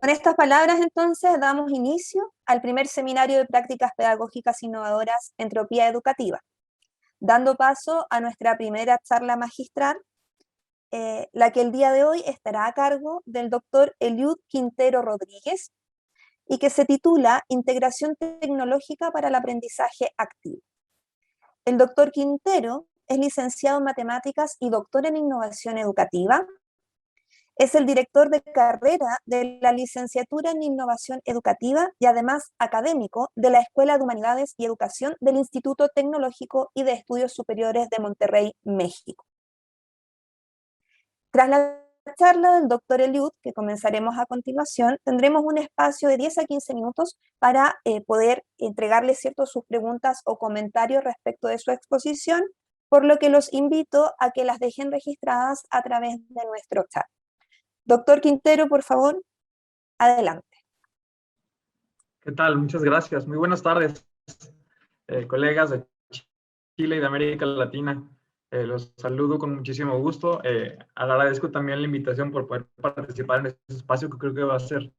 Con estas palabras, entonces, damos inicio al primer seminario de prácticas pedagógicas innovadoras Entropía Educativa, dando paso a nuestra primera charla magistral, la que el día de hoy estará a cargo del doctor Eliud Quintero Rodríguez y que se titula Integración Tecnológica para el Aprendizaje Activo. El doctor Quintero es licenciado en Matemáticas y doctor en Innovación Educativa. Es el director de carrera de la licenciatura en Innovación Educativa y además académico de la Escuela de Humanidades y Educación del Instituto Tecnológico y de Estudios Superiores de Monterrey, México. Tras la charla del doctor Eliud, que comenzaremos a continuación, tendremos un espacio de 10 a 15 minutos para poder entregarle sus preguntas o comentarios respecto de su exposición, por lo que los invito a que las dejen registradas a través de nuestro chat. Doctor Quintero, por favor, adelante. ¿Qué tal? Muchas gracias. Muy buenas tardes, colegas de Chile y de América Latina. Los saludo con muchísimo gusto. Agradezco también la invitación por poder participar en este espacio que creo que va a ser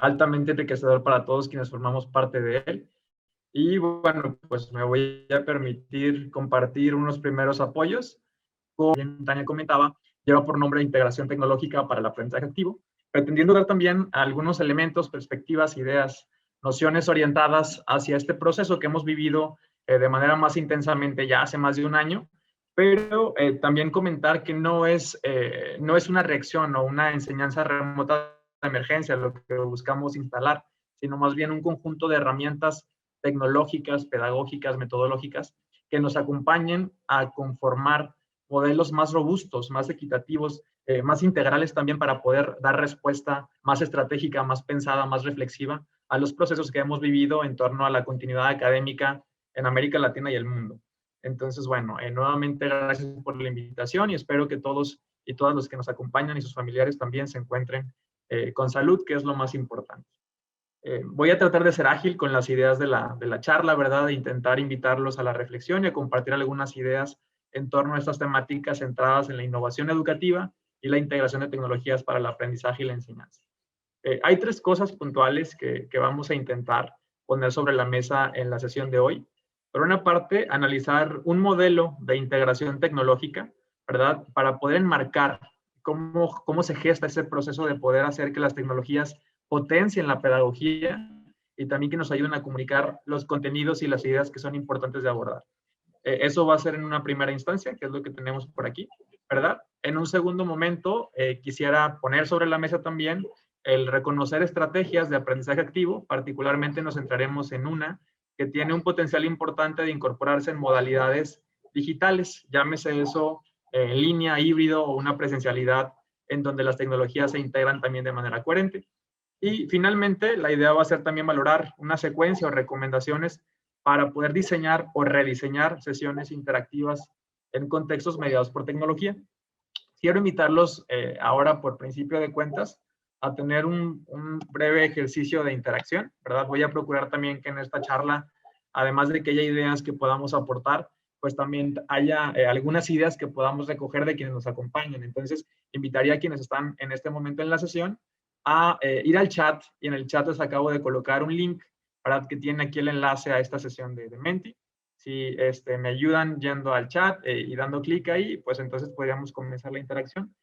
altamente enriquecedor para todos quienes formamos parte de él. Y bueno, pues me voy a permitir compartir unos primeros apoyos. Como bien Tania comentaba, lleva por nombre Integración Tecnológica para el Aprendizaje Activo, pretendiendo dar también algunos elementos, perspectivas, ideas, nociones orientadas hacia este proceso que hemos vivido de manera más intensamente ya hace más de un año, pero también comentar que no es una reacción o una enseñanza remota de emergencia lo que buscamos instalar, sino más bien un conjunto de herramientas tecnológicas, pedagógicas, metodológicas, que nos acompañen a conformar modelos más robustos, más equitativos, más integrales también para poder dar respuesta más estratégica, más pensada, más reflexiva a los procesos que hemos vivido en torno a la continuidad académica en América Latina y el mundo. Entonces, bueno, nuevamente gracias por la invitación y espero que todos y todas los que nos acompañan y sus familiares también se encuentren con salud, que es lo más importante. Voy a tratar de ser ágil con las ideas de la charla, ¿verdad? De intentar invitarlos a la reflexión y a compartir algunas ideas en torno a estas temáticas centradas en la innovación educativa y la integración de tecnologías para el aprendizaje y la enseñanza. Hay tres cosas puntuales que vamos a intentar poner sobre la mesa en la sesión de hoy. Por una parte, analizar un modelo de integración tecnológica, ¿verdad? Para poder enmarcar cómo se gesta ese proceso de poder hacer que las tecnologías potencien la pedagogía y también que nos ayuden a comunicar los contenidos y las ideas que son importantes de abordar. Eso va a ser en una primera instancia, que es lo que tenemos por aquí, ¿verdad? En un segundo momento, quisiera poner sobre la mesa también el reconocer estrategias de aprendizaje activo. Particularmente nos centraremos en una que tiene un potencial importante de incorporarse en modalidades digitales, llámese eso en línea, híbrido o una presencialidad en donde las tecnologías se integran también de manera coherente. Y finalmente, la idea va a ser también valorar una secuencia o recomendaciones para poder diseñar o rediseñar sesiones interactivas en contextos mediados por tecnología. Quiero invitarlos ahora, por principio de cuentas, a tener un breve ejercicio de interacción, ¿verdad? Voy a procurar también que en esta charla, además de que haya ideas que podamos aportar, pues también haya algunas ideas que podamos recoger de quienes nos acompañan. Entonces, invitaría a quienes están en este momento en la sesión a ir al chat, y en el chat les acabo de colocar un link, ¿verdad? Que tiene aquí el enlace a esta sesión de Menti. Si me ayudan yendo al chat y dando clic ahí, pues entonces podríamos comenzar la interacción.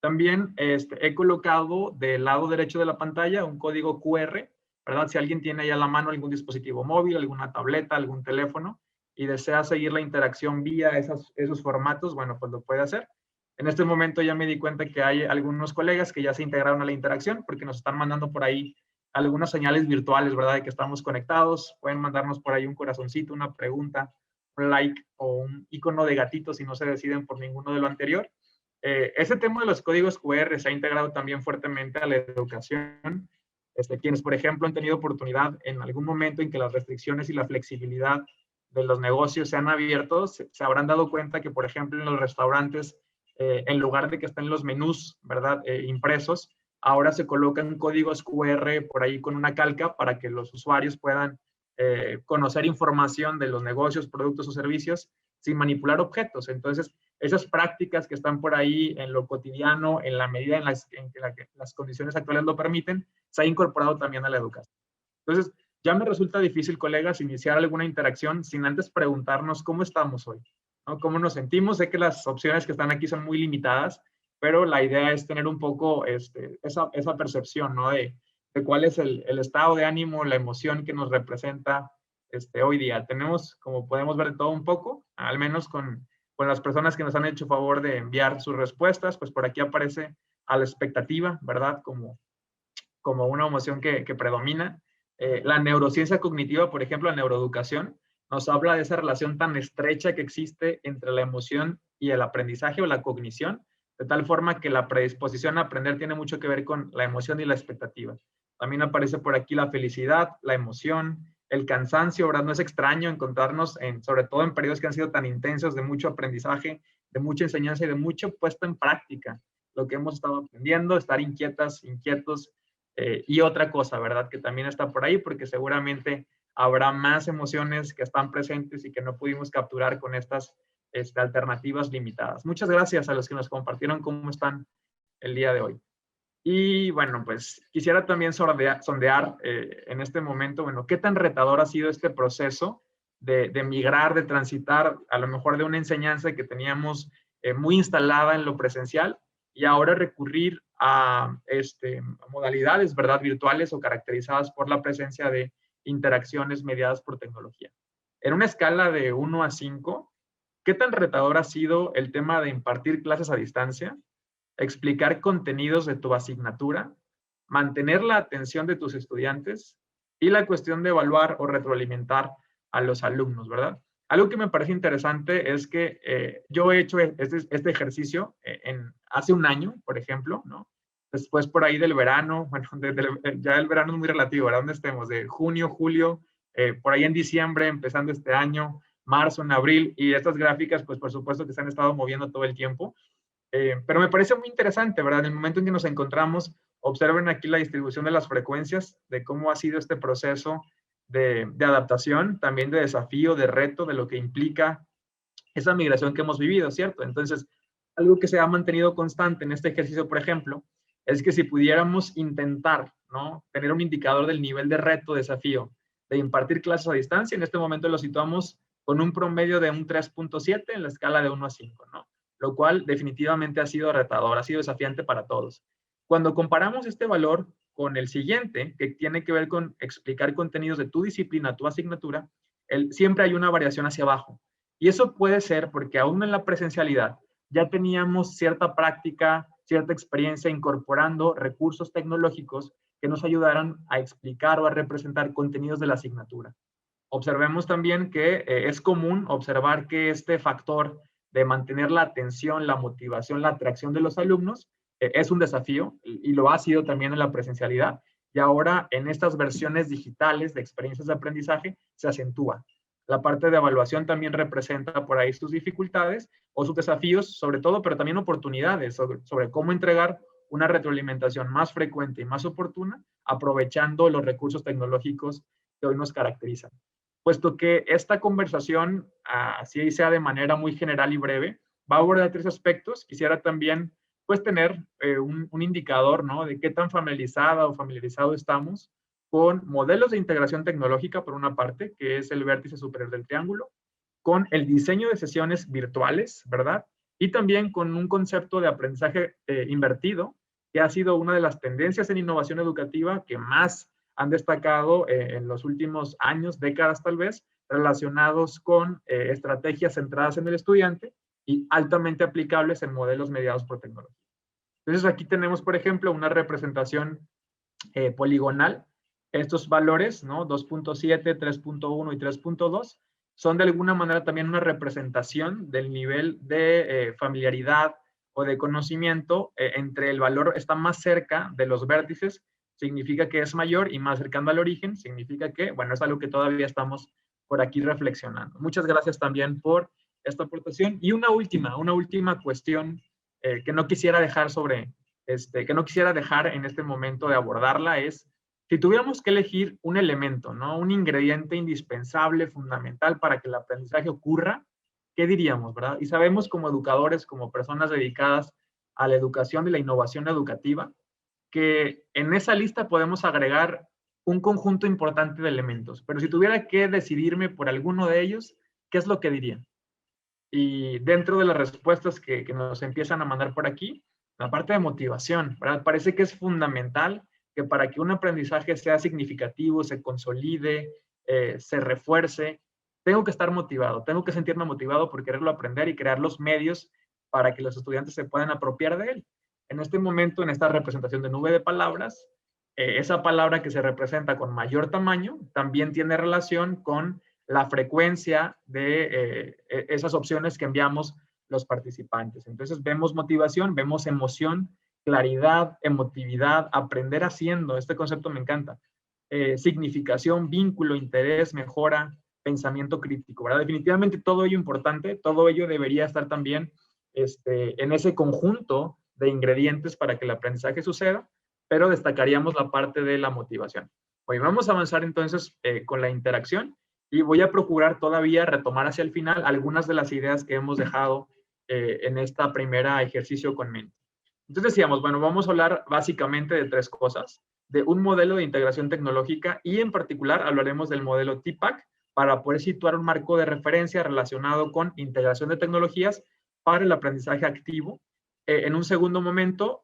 También he colocado del lado derecho de la pantalla un código QR, ¿verdad? Si alguien tiene ahí a la mano algún dispositivo móvil, alguna tableta, algún teléfono y desea seguir la interacción vía esos formatos, bueno, pues lo puede hacer. En este momento ya me di cuenta que hay algunos colegas que ya se integraron a la interacción porque nos están mandando por ahí algunas señales virtuales, ¿verdad? De que estamos conectados. Pueden mandarnos por ahí un corazoncito, una pregunta, un like o un icono de gatito si no se deciden por ninguno de lo anterior. Ese tema de los códigos QR se ha integrado también fuertemente a la educación. Quienes, por ejemplo, han tenido oportunidad en algún momento en que las restricciones y la flexibilidad de los negocios se han abierto, se habrán dado cuenta que, por ejemplo, en los restaurantes, en lugar de que estén los menús, ¿verdad? Impresos, ahora se colocan códigos QR por ahí con una calca para que los usuarios puedan conocer información de los negocios, productos o servicios sin manipular objetos. Entonces, esas prácticas que están por ahí en lo cotidiano, en la medida en que las condiciones actuales lo permiten, se ha incorporado también a la educación. Entonces, ya me resulta difícil, colegas, iniciar alguna interacción sin antes preguntarnos cómo estamos hoy, ¿no? ¿Cómo nos sentimos? Sé que las opciones que están aquí son muy limitadas, pero la idea es tener un poco esa percepción, ¿no? De cuál es el estado de ánimo, la emoción que nos representa hoy día. Tenemos, como podemos ver, de todo un poco, al menos con las personas que nos han hecho favor de enviar sus respuestas, pues por aquí aparece a la expectativa, ¿verdad? Como una emoción que predomina. La neurociencia cognitiva, por ejemplo, la neuroeducación, nos habla de esa relación tan estrecha que existe entre la emoción y el aprendizaje o la cognición, de tal forma que la predisposición a aprender tiene mucho que ver con la emoción y la expectativa. También aparece por aquí la felicidad, la emoción, el cansancio, ¿verdad? No es extraño encontrarnos, sobre todo en periodos que han sido tan intensos, de mucho aprendizaje, de mucha enseñanza y de mucho puesto en práctica. Lo que hemos estado aprendiendo, estar inquietas, inquietos, y otra cosa, ¿verdad? Que también está por ahí, porque seguramente habrá más emociones que están presentes y que no pudimos capturar con estas alternativas limitadas. Muchas gracias a los que nos compartieron cómo están el día de hoy. Y bueno, pues quisiera también sondear en este momento, bueno, qué tan retador ha sido este proceso de migrar, de transitar a lo mejor de una enseñanza que teníamos muy instalada en lo presencial y ahora recurrir a modalidades, ¿verdad?, virtuales o caracterizadas por la presencia de interacciones mediadas por tecnología. En una escala de 1 a 5, ¿qué tan retador ha sido el tema de impartir clases a distancia, explicar contenidos de tu asignatura, mantener la atención de tus estudiantes y la cuestión de evaluar o retroalimentar a los alumnos, ¿verdad? Algo que me parece interesante es que yo he hecho este ejercicio hace un año, por ejemplo, ¿no? Después por ahí del verano, bueno, ya el verano es muy relativo, ¿verdad? ¿Dónde estemos? De junio, julio, por ahí en diciembre, empezando este año, marzo, en abril, y estas gráficas, pues por supuesto que se han estado moviendo todo el tiempo. Pero me parece muy interesante, ¿verdad? En el momento en que nos encontramos, observen aquí la distribución de las frecuencias, de cómo ha sido este proceso de adaptación, también de desafío, de reto, de lo que implica esa migración que hemos vivido, ¿cierto? Entonces, algo que se ha mantenido constante en este ejercicio, por ejemplo, es que si pudiéramos intentar, ¿no?, tener un indicador del nivel de reto, desafío, de impartir clases a distancia, en este momento lo situamos con un promedio de un 3.7 en la escala de 1 a 5, ¿no? Lo cual definitivamente ha sido retador, ha sido desafiante para todos. Cuando comparamos este valor con el siguiente, que tiene que ver con explicar contenidos de tu disciplina, tu asignatura, siempre hay una variación hacia abajo. Y eso puede ser porque aún en la presencialidad ya teníamos cierta práctica, cierta experiencia incorporando recursos tecnológicos que nos ayudaran a explicar o a representar contenidos de la asignatura. Observemos también que es común observar que este factor de mantener la atención, la motivación, la atracción de los alumnos es un desafío y lo ha sido también en la presencialidad. Y ahora en estas versiones digitales de experiencias de aprendizaje se acentúa. La parte de evaluación también representa por ahí sus dificultades o sus desafíos, sobre todo, pero también oportunidades sobre cómo entregar una retroalimentación más frecuente y más oportuna, aprovechando los recursos tecnológicos que hoy nos caracterizan. Puesto que esta conversación, así sea de manera muy general y breve, va a abordar 3 aspectos. Quisiera también, pues, tener un indicador, ¿no?, de qué tan familiarizada o familiarizado estamos con modelos de integración tecnológica, por una parte, que es el vértice superior del triángulo, con el diseño de sesiones virtuales, ¿verdad? Y también con un concepto de aprendizaje invertido, que ha sido una de las tendencias en innovación educativa que más han destacado en los últimos años, décadas tal vez, relacionados con estrategias centradas en el estudiante y altamente aplicables en modelos mediados por tecnología. Entonces aquí tenemos, por ejemplo, una representación poligonal. Estos valores, ¿no?, 2.7, 3.1 y 3.2, son de alguna manera también una representación del nivel de familiaridad o de conocimiento entre el valor está más cerca de los vértices, significa que es mayor, y más cercano al origen, significa que, bueno, es algo que todavía estamos por aquí reflexionando. Muchas gracias también por esta aportación. Y una última cuestión que no quisiera dejar que no quisiera dejar en este momento de abordarla es, si tuviéramos que elegir un elemento, ¿no?, un ingrediente indispensable, fundamental para que el aprendizaje ocurra, ¿qué diríamos, verdad? Y sabemos como educadores, como personas dedicadas a la educación y la innovación educativa, que en esa lista podemos agregar un conjunto importante de elementos. Pero si tuviera que decidirme por alguno de ellos, ¿qué es lo que diría? Y dentro de las respuestas que nos empiezan a mandar por aquí, la parte de motivación, ¿verdad? Parece que es fundamental que para que un aprendizaje sea significativo, se consolide, se refuerce, tengo que estar motivado, tengo que sentirme motivado por quererlo aprender y crear los medios para que los estudiantes se puedan apropiar de él. En este momento, en esta representación de nube de palabras, esa palabra que se representa con mayor tamaño también tiene relación con la frecuencia de esas opciones que enviamos los participantes. Entonces vemos motivación, vemos emoción, claridad, emotividad, aprender haciendo, este concepto me encanta. Significación, vínculo, interés, mejora, pensamiento crítico, ¿verdad? Definitivamente todo ello importante, todo ello debería estar también en ese conjunto de ingredientes para que el aprendizaje suceda, pero destacaríamos la parte de la motivación. Hoy vamos a avanzar entonces con la interacción y voy a procurar todavía retomar hacia el final algunas de las ideas que hemos dejado en esta primera ejercicio con Menti. Entonces decíamos, bueno, vamos a hablar básicamente de tres cosas, de un modelo de integración tecnológica y en particular hablaremos del modelo TPACK para poder situar un marco de referencia relacionado con integración de tecnologías para el aprendizaje activo. En un segundo momento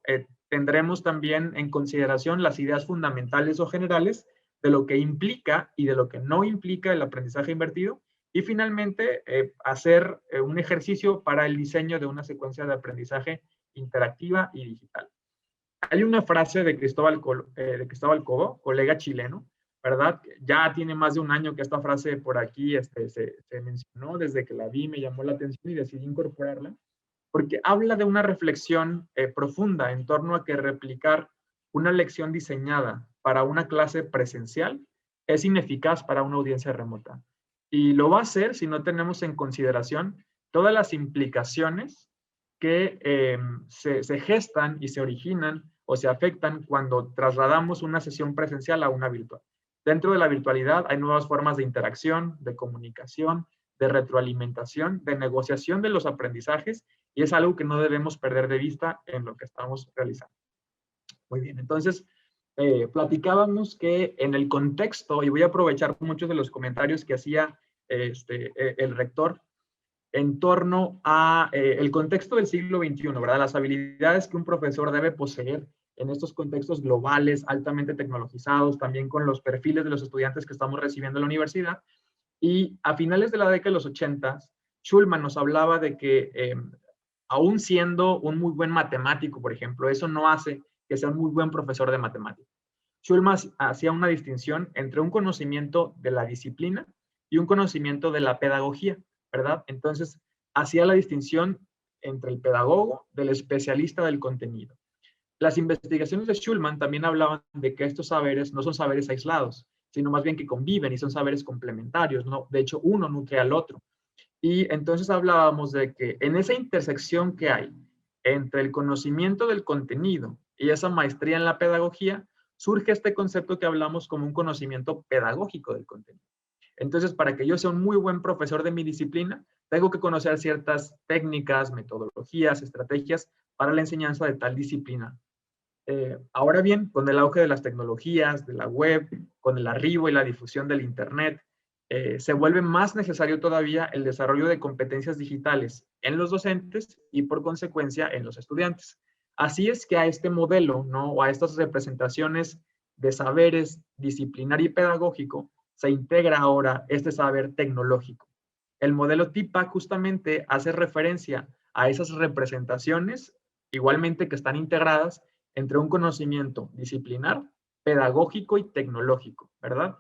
tendremos también en consideración las ideas fundamentales o generales de lo que implica y de lo que no implica el aprendizaje invertido. Y finalmente, hacer un ejercicio para el diseño de una secuencia de aprendizaje interactiva y digital. Hay una frase de Cristóbal Cobo, colega chileno, ¿verdad? Ya tiene más de un año que esta frase por aquí se mencionó, desde que la vi me llamó la atención y decidí incorporarla, porque habla de una reflexión profunda en torno a que replicar una lección diseñada para una clase presencial es ineficaz para una audiencia remota. Y lo va a hacer si no tenemos en consideración todas las implicaciones que se gestan y se originan o se afectan cuando trasladamos una sesión presencial a una virtual. Dentro de la virtualidad hay nuevas formas de interacción, de comunicación, de retroalimentación, de negociación de los aprendizajes y es algo que no debemos perder de vista en lo que estamos realizando. Muy bien, entonces platicábamos que en el contexto, y voy a aprovechar muchos de los comentarios que hacía el rector en torno a el contexto del siglo XXI, ¿verdad? Las habilidades que un profesor debe poseer en estos contextos globales, altamente tecnologizados, también con los perfiles de los estudiantes que estamos recibiendo en la universidad. Y a finales de la década de los 80, Schulman nos hablaba de que aún siendo un muy buen matemático, por ejemplo, eso no hace que sea un muy buen profesor de matemáticas. Schulman hacía una distinción entre un conocimiento de la disciplina y un conocimiento de la pedagogía, ¿verdad? Entonces, hacía la distinción entre el pedagogo del especialista del contenido. Las investigaciones de Schulman también hablaban de que estos saberes no son saberes aislados, sino más bien que conviven y son saberes complementarios, ¿no? De hecho, uno nutre al otro. Y entonces hablábamos de que en esa intersección que hay entre el conocimiento del contenido y esa maestría en la pedagogía, surge este concepto que hablamos como un conocimiento pedagógico del contenido. Entonces, para que yo sea un muy buen profesor de mi disciplina, tengo que conocer ciertas técnicas, metodologías, estrategias para la enseñanza de tal disciplina. Ahora bien, con el auge de las tecnologías, de la web, con el arribo y la difusión del Internet, se vuelve más necesario todavía el desarrollo de competencias digitales en los docentes y por consecuencia en los estudiantes. Así es que a este modelo, ¿no? O a estas representaciones de saberes disciplinar y pedagógico, se integra ahora este saber tecnológico. El modelo TIPA justamente hace referencia a esas representaciones, igualmente que están integradas entre un conocimiento disciplinar, pedagógico y tecnológico, ¿verdad?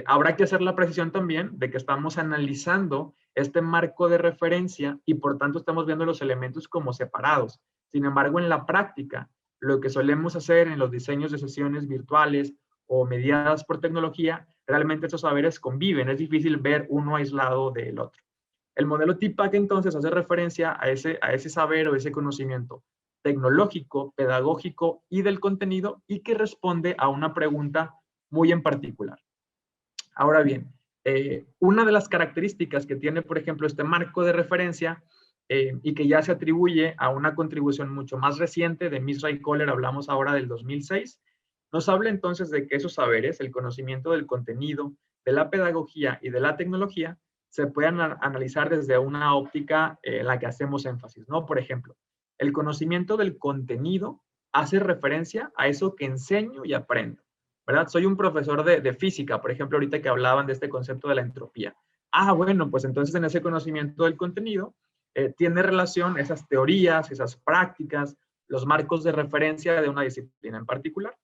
Habrá que hacer la precisión también de que estamos analizando este marco de referencia y por tanto estamos viendo los elementos como separados. Sin embargo, en la práctica, lo que solemos hacer en los diseños de sesiones virtuales o mediadas por tecnología, realmente estos saberes conviven, es difícil ver uno aislado del otro. El modelo TIPAC entonces hace referencia a ese saber o ese conocimiento tecnológico, pedagógico y del contenido y que responde a una pregunta muy en particular. Ahora bien, Una de las características que tiene, por ejemplo, este marco de referencia y que ya se atribuye a una contribución mucho más reciente de Misra y Kohler, hablamos ahora del 2006, nos habla entonces de que esos saberes, el conocimiento del contenido, de la pedagogía y de la tecnología, se pueden analizar desde una óptica en la que hacemos énfasis, ¿no? Por ejemplo, el conocimiento del contenido hace referencia a eso que enseño y aprendo, ¿verdad? Soy un profesor de física, por ejemplo, ahorita que hablaban de este concepto de la entropía. Ah, bueno, pues entonces en ese conocimiento del contenido tiene relación esas teorías, esas prácticas, los marcos de referencia de una disciplina en particular.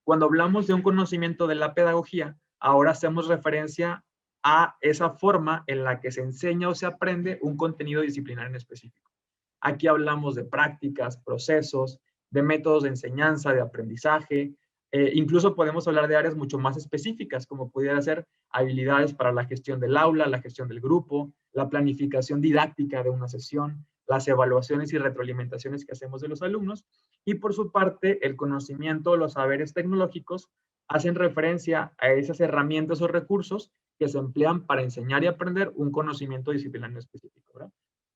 Cuando hablamos de un conocimiento de la pedagogía, ahora hacemos referencia a esa forma en la que se enseña o se aprende un contenido disciplinar en específico. Aquí hablamos de prácticas, procesos, de métodos de enseñanza, de aprendizaje. Incluso podemos hablar de áreas mucho más específicas, como pudiera ser habilidades para la gestión del aula, la gestión del grupo, la planificación didáctica de una sesión, las evaluaciones y retroalimentaciones que hacemos de los alumnos. Y por su parte, el conocimiento, los saberes tecnológicos hacen referencia a esas herramientas o recursos que se emplean para enseñar y aprender un conocimiento disciplinario específico, ¿verdad?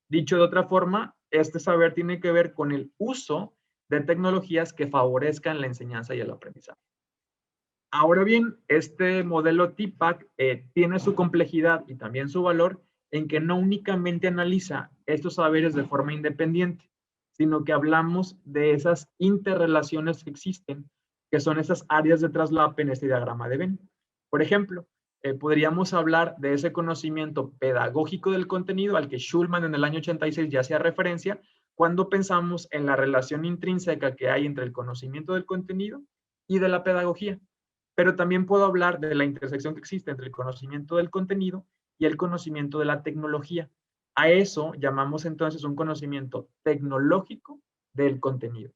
Dicho de otra forma, este saber tiene que ver con el uso de tecnologías que favorezcan la enseñanza y el aprendizaje. Ahora bien, este modelo TPACK tiene su complejidad y también su valor en que no únicamente analiza estos saberes de forma independiente, sino que hablamos de esas interrelaciones que existen, que son esas áreas de traslape en este diagrama de Venn. Por ejemplo, podríamos hablar de ese conocimiento pedagógico del contenido al que Schulman en el año 86 ya hacía referencia cuando pensamos en la relación intrínseca que hay entre el conocimiento del contenido y de la pedagogía. Pero también puedo hablar de la intersección que existe entre el conocimiento del contenido y el conocimiento de la tecnología. A eso llamamos entonces un conocimiento tecnológico del contenido.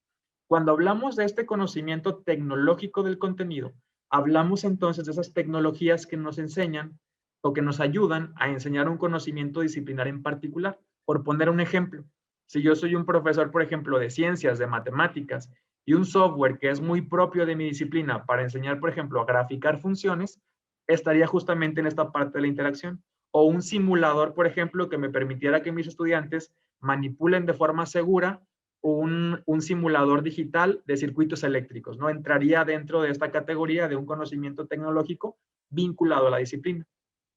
Cuando hablamos de este conocimiento tecnológico del contenido, hablamos entonces de esas tecnologías que nos enseñan o que nos ayudan a enseñar un conocimiento disciplinar en particular. Por poner un ejemplo, si yo soy un profesor, por ejemplo, de ciencias, de matemáticas, y un software que es muy propio de mi disciplina para enseñar, por ejemplo, a graficar funciones, estaría justamente en esta parte de la interacción. O un simulador, por ejemplo, que me permitiera que mis estudiantes manipulen de forma segura un simulador digital de circuitos eléctricos, ¿no? Entraría dentro de esta categoría de un conocimiento tecnológico vinculado a la disciplina.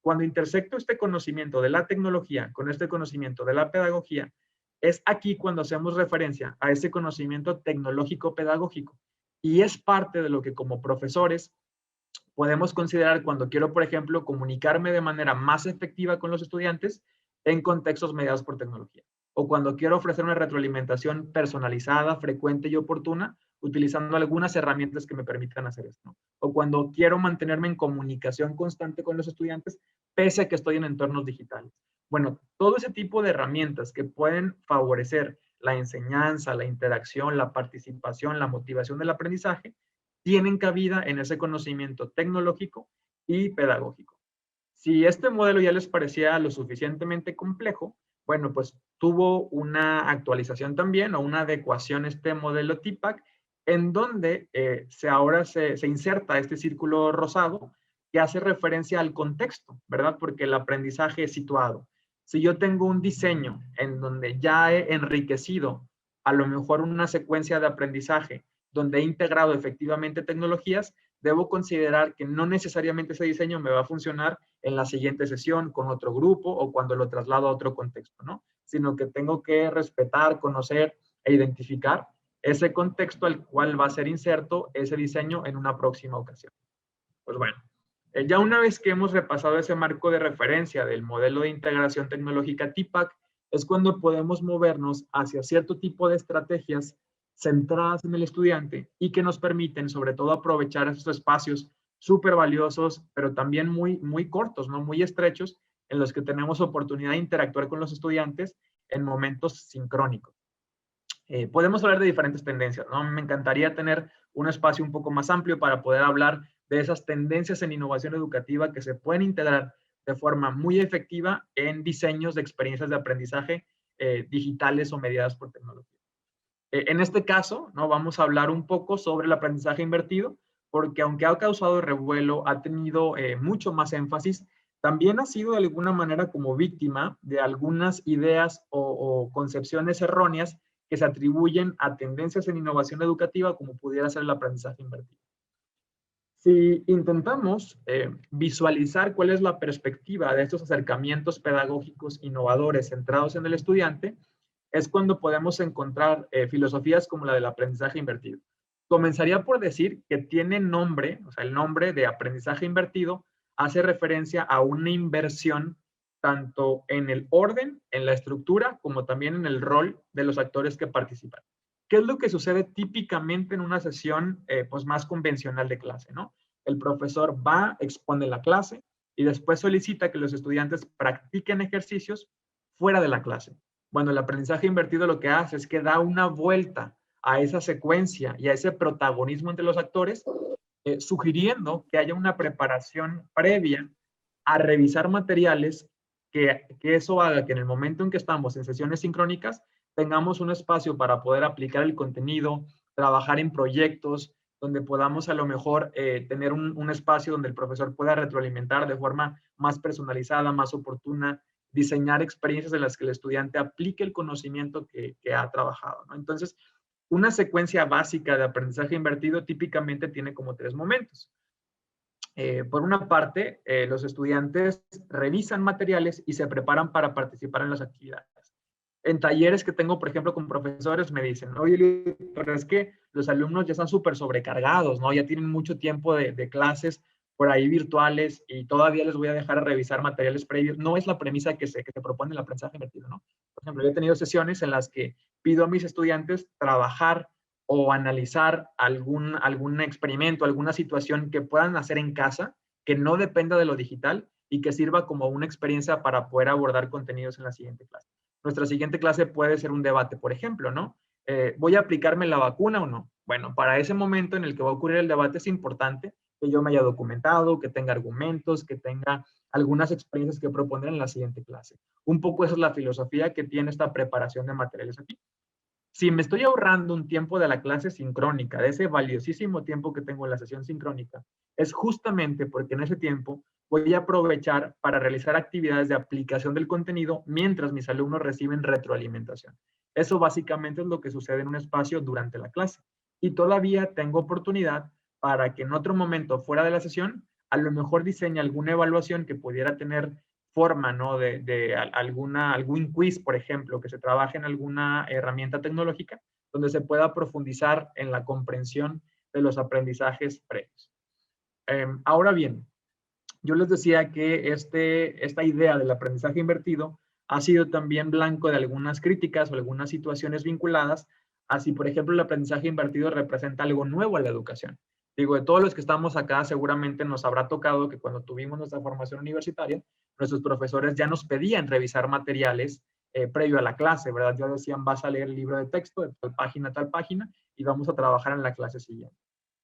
Cuando intersecto este conocimiento de la tecnología con este conocimiento de la pedagogía, es aquí cuando hacemos referencia a ese conocimiento tecnológico pedagógico. Y es parte de lo que como profesores podemos considerar cuando quiero, por ejemplo, comunicarme de manera más efectiva con los estudiantes en contextos mediados por tecnología. O cuando quiero ofrecer una retroalimentación personalizada, frecuente y oportuna, utilizando algunas herramientas que me permitan hacer esto. O cuando quiero mantenerme en comunicación constante con los estudiantes, pese a que estoy en entornos digitales. Bueno, todo ese tipo de herramientas que pueden favorecer la enseñanza, la interacción, la participación, la motivación del aprendizaje, tienen cabida en ese conocimiento tecnológico y pedagógico. Si este modelo ya les parecía lo suficientemente complejo, bueno, pues tuvo una actualización también o una adecuación este modelo TPACK en donde ahora se inserta este círculo rosado que hace referencia al contexto, ¿verdad? Porque el aprendizaje es situado. Si yo tengo un diseño en donde ya he enriquecido a lo mejor una secuencia de aprendizaje donde he integrado efectivamente tecnologías, debo considerar que no necesariamente ese diseño me va a funcionar en la siguiente sesión con otro grupo o cuando lo traslado a otro contexto, ¿no? Sino que tengo que respetar, conocer e identificar ese contexto al cual va a ser inserto ese diseño en una próxima ocasión. Pues bueno, ya una vez que hemos repasado ese marco de referencia del modelo de integración tecnológica TPACK, es cuando podemos movernos hacia cierto tipo de estrategias centradas en el estudiante y que nos permiten sobre todo aprovechar estos espacios súper valiosos, pero también muy cortos, ¿no? Muy estrechos, en los que tenemos oportunidad de interactuar con los estudiantes en momentos sincrónicos. Podemos hablar de diferentes tendencias, ¿no? Me encantaría tener un espacio un poco más amplio para poder hablar de esas tendencias en innovación educativa que se pueden integrar de forma muy efectiva en diseños de experiencias de aprendizaje digitales o mediadas por tecnología. En este caso, ¿no? Vamos a hablar un poco sobre el aprendizaje invertido, porque aunque ha causado revuelo, ha tenido mucho más énfasis, también ha sido de alguna manera como víctima de algunas ideas o concepciones erróneas que se atribuyen a tendencias en innovación educativa como pudiera ser el aprendizaje invertido. Si intentamos visualizar cuál es la perspectiva de estos acercamientos pedagógicos innovadores centrados en el estudiante, es cuando podemos encontrar filosofías como la del aprendizaje invertido. Comenzaría por decir que tiene nombre, o sea, el nombre de aprendizaje invertido hace referencia a una inversión tanto en el orden, en la estructura, como también en el rol de los actores que participan. ¿Qué es lo que sucede típicamente en una sesión pues más convencional de clase, ¿no? El profesor va, expone la clase y después solicita que los estudiantes practiquen ejercicios fuera de la clase. Bueno, el aprendizaje invertido lo que hace es que da una vuelta a esa secuencia y a ese protagonismo entre los actores, sugiriendo que haya una preparación previa a revisar materiales, que eso haga que en el momento en que estamos en sesiones sincrónicas tengamos un espacio para poder aplicar el contenido, trabajar en proyectos, donde podamos a lo mejor tener un espacio donde el profesor pueda retroalimentar de forma más personalizada, más oportuna, diseñar experiencias en las que el estudiante aplique el conocimiento que ha trabajado, ¿no? Entonces, una secuencia básica de aprendizaje invertido típicamente tiene como 3 momentos. Por una parte, los estudiantes revisan materiales y se preparan para participar en las actividades. En talleres que tengo, por ejemplo, con profesores, me dicen, oye, pero es que los alumnos ya están súper sobrecargados, ¿no? Ya tienen mucho tiempo de clases por ahí virtuales y todavía les voy a dejar a revisar materiales previos. No es la premisa que se propone el aprendizaje invertido, ¿no? Por ejemplo, yo he tenido sesiones en las que pido a mis estudiantes trabajar o analizar algún experimento, alguna situación que puedan hacer en casa, que no dependa de lo digital y que sirva como una experiencia para poder abordar contenidos en la siguiente clase. Nuestra siguiente clase puede ser un debate, por ejemplo, ¿no? ¿Voy a aplicarme la vacuna o no? Bueno, para ese momento en el que va a ocurrir el debate es importante que yo me haya documentado, que tenga argumentos, que tenga algunas experiencias que proponer en la siguiente clase. Un poco esa es la filosofía que tiene esta preparación de materiales aquí. Si me estoy ahorrando un tiempo de la clase sincrónica, de ese valiosísimo tiempo que tengo en la sesión sincrónica, es justamente porque en ese tiempo voy a aprovechar para realizar actividades de aplicación del contenido mientras mis alumnos reciben retroalimentación. Eso básicamente es lo que sucede en un espacio durante la clase. Y todavía tengo oportunidad para que en otro momento fuera de la sesión, a lo mejor diseñe alguna evaluación que pudiera tener forma, ¿no? De algún quiz, por ejemplo, que se trabaje en alguna herramienta tecnológica donde se pueda profundizar en la comprensión de los aprendizajes previos. Ahora bien, yo les decía que esta idea del aprendizaje invertido ha sido también blanco de algunas críticas o algunas situaciones vinculadas, así por ejemplo el aprendizaje invertido representa algo nuevo a la educación. Digo, de todos los que estamos acá, seguramente nos habrá tocado que cuando tuvimos nuestra formación universitaria, nuestros profesores ya nos pedían revisar materiales previo a la clase, ¿verdad? Ya decían, vas a leer el libro de texto de tal página, y vamos a trabajar en la clase siguiente.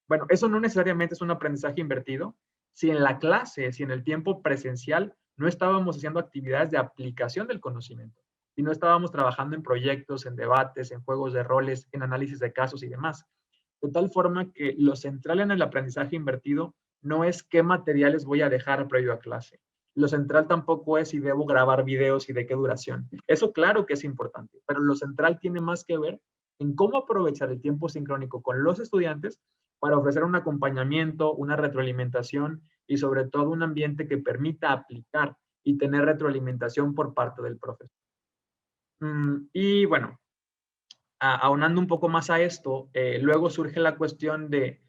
Bueno, eso no necesariamente es un aprendizaje invertido. Si en la clase, si en el tiempo presencial, no estábamos haciendo actividades de aplicación del conocimiento, si no estábamos trabajando en proyectos, en debates, en juegos de roles, en análisis de casos y demás. De tal forma que lo central en el aprendizaje invertido no es qué materiales voy a dejar previo a clase. Lo central tampoco es si debo grabar videos y de qué duración. Eso claro que es importante, pero lo central tiene más que ver en cómo aprovechar el tiempo sincrónico con los estudiantes para ofrecer un acompañamiento, una retroalimentación y sobre todo un ambiente que permita aplicar y tener retroalimentación por parte del profesor. Y bueno, aunando un poco más a esto, luego surge la cuestión de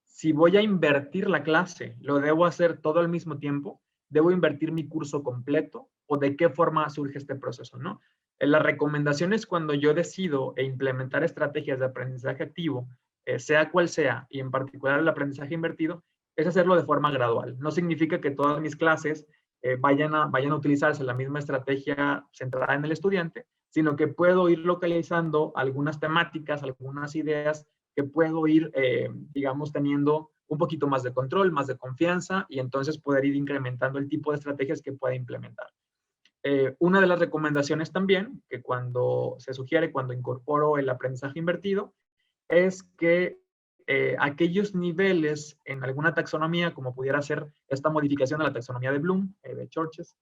si voy a invertir la clase, ¿lo debo hacer todo al mismo tiempo? ¿Debo invertir mi curso completo? ¿O de qué forma surge este proceso, no? Las recomendaciones cuando yo decido implementar estrategias de aprendizaje activo, sea cual sea, y en particular el aprendizaje invertido, es hacerlo de forma gradual. No significa que todas mis clases vayan a utilizarse la misma estrategia centrada en el estudiante, sino que puedo ir localizando algunas temáticas, algunas ideas que puedo ir, digamos, teniendo un poquito más de control, más de confianza y entonces poder ir incrementando el tipo de estrategias que pueda implementar. Una de las recomendaciones también, que cuando se sugiere, cuando incorporo el aprendizaje invertido, es que aquellos niveles en alguna taxonomía, como pudiera ser esta modificación de la taxonomía de Bloom, de Churches,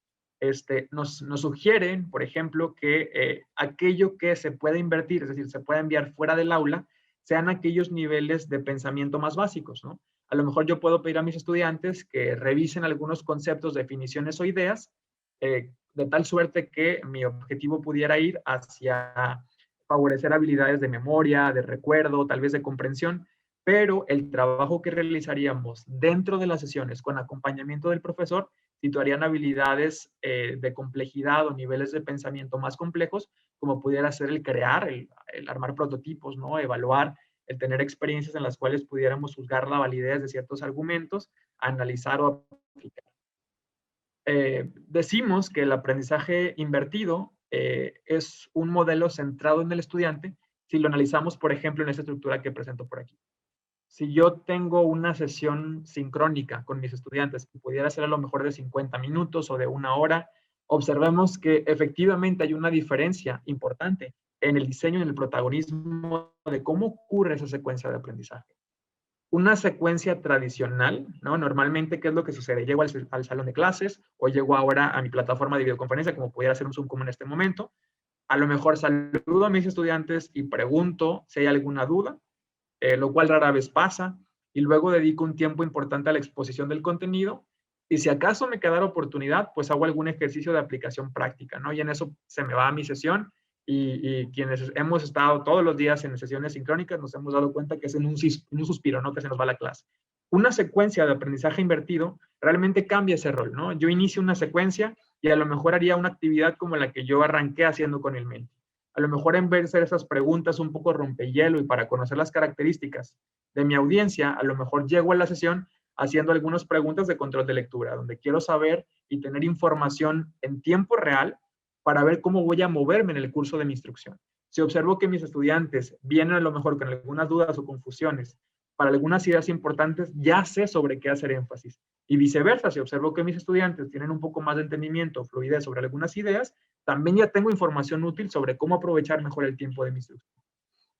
nos sugieren, por ejemplo, que aquello que se puede invertir, es decir, se puede enviar fuera del aula, sean aquellos niveles de pensamiento más básicos, ¿no? A lo mejor yo puedo pedir a mis estudiantes que revisen algunos conceptos, definiciones o ideas, de tal suerte que mi objetivo pudiera ir hacia favorecer habilidades de memoria, de recuerdo, tal vez de comprensión, pero el trabajo que realizaríamos dentro de las sesiones con acompañamiento del profesor situarían habilidades de complejidad o niveles de pensamiento más complejos, como pudiera ser el crear, el armar prototipos, ¿no? Evaluar, el tener experiencias en las cuales pudiéramos juzgar la validez de ciertos argumentos, analizar o aplicar. Decimos que el aprendizaje invertido es un modelo centrado en el estudiante si lo analizamos, por ejemplo, en esta estructura que presento por aquí. Si yo tengo una sesión sincrónica con mis estudiantes que pudiera ser a lo mejor de 50 minutos o de 1 hora, observemos que efectivamente hay una diferencia importante en el diseño y en el protagonismo de cómo ocurre esa secuencia de aprendizaje. Una secuencia tradicional, ¿no? Normalmente, ¿qué es lo que sucede? Llego al salón de clases o llego ahora a mi plataforma de videoconferencia, como pudiera ser un Zoom como en este momento. A lo mejor saludo a mis estudiantes y pregunto si hay alguna duda, lo cual rara vez pasa, y luego dedico un tiempo importante a la exposición del contenido, y si acaso me queda oportunidad, pues hago algún ejercicio de aplicación práctica, ¿no? Y en eso se me va a mi sesión, y quienes hemos estado todos los días en sesiones sincrónicas nos hemos dado cuenta que es en un suspiro, ¿no? Que se nos va la clase. Una secuencia de aprendizaje invertido realmente cambia ese rol, ¿no? Yo inicio una secuencia y a lo mejor haría una actividad como la que yo arranqué haciendo con el Menti. A lo mejor en vez de hacer esas preguntas un poco rompehielo y para conocer las características de mi audiencia, a lo mejor llego a la sesión haciendo algunas preguntas de control de lectura, donde quiero saber y tener información en tiempo real para ver cómo voy a moverme en el curso de mi instrucción. Si observo que mis estudiantes vienen a lo mejor con algunas dudas o confusiones para algunas ideas importantes, ya sé sobre qué hacer énfasis. Y viceversa, si observo que mis estudiantes tienen un poco más de entendimiento, fluidez sobre algunas ideas, también ya tengo información útil sobre cómo aprovechar mejor el tiempo de mi instrucción.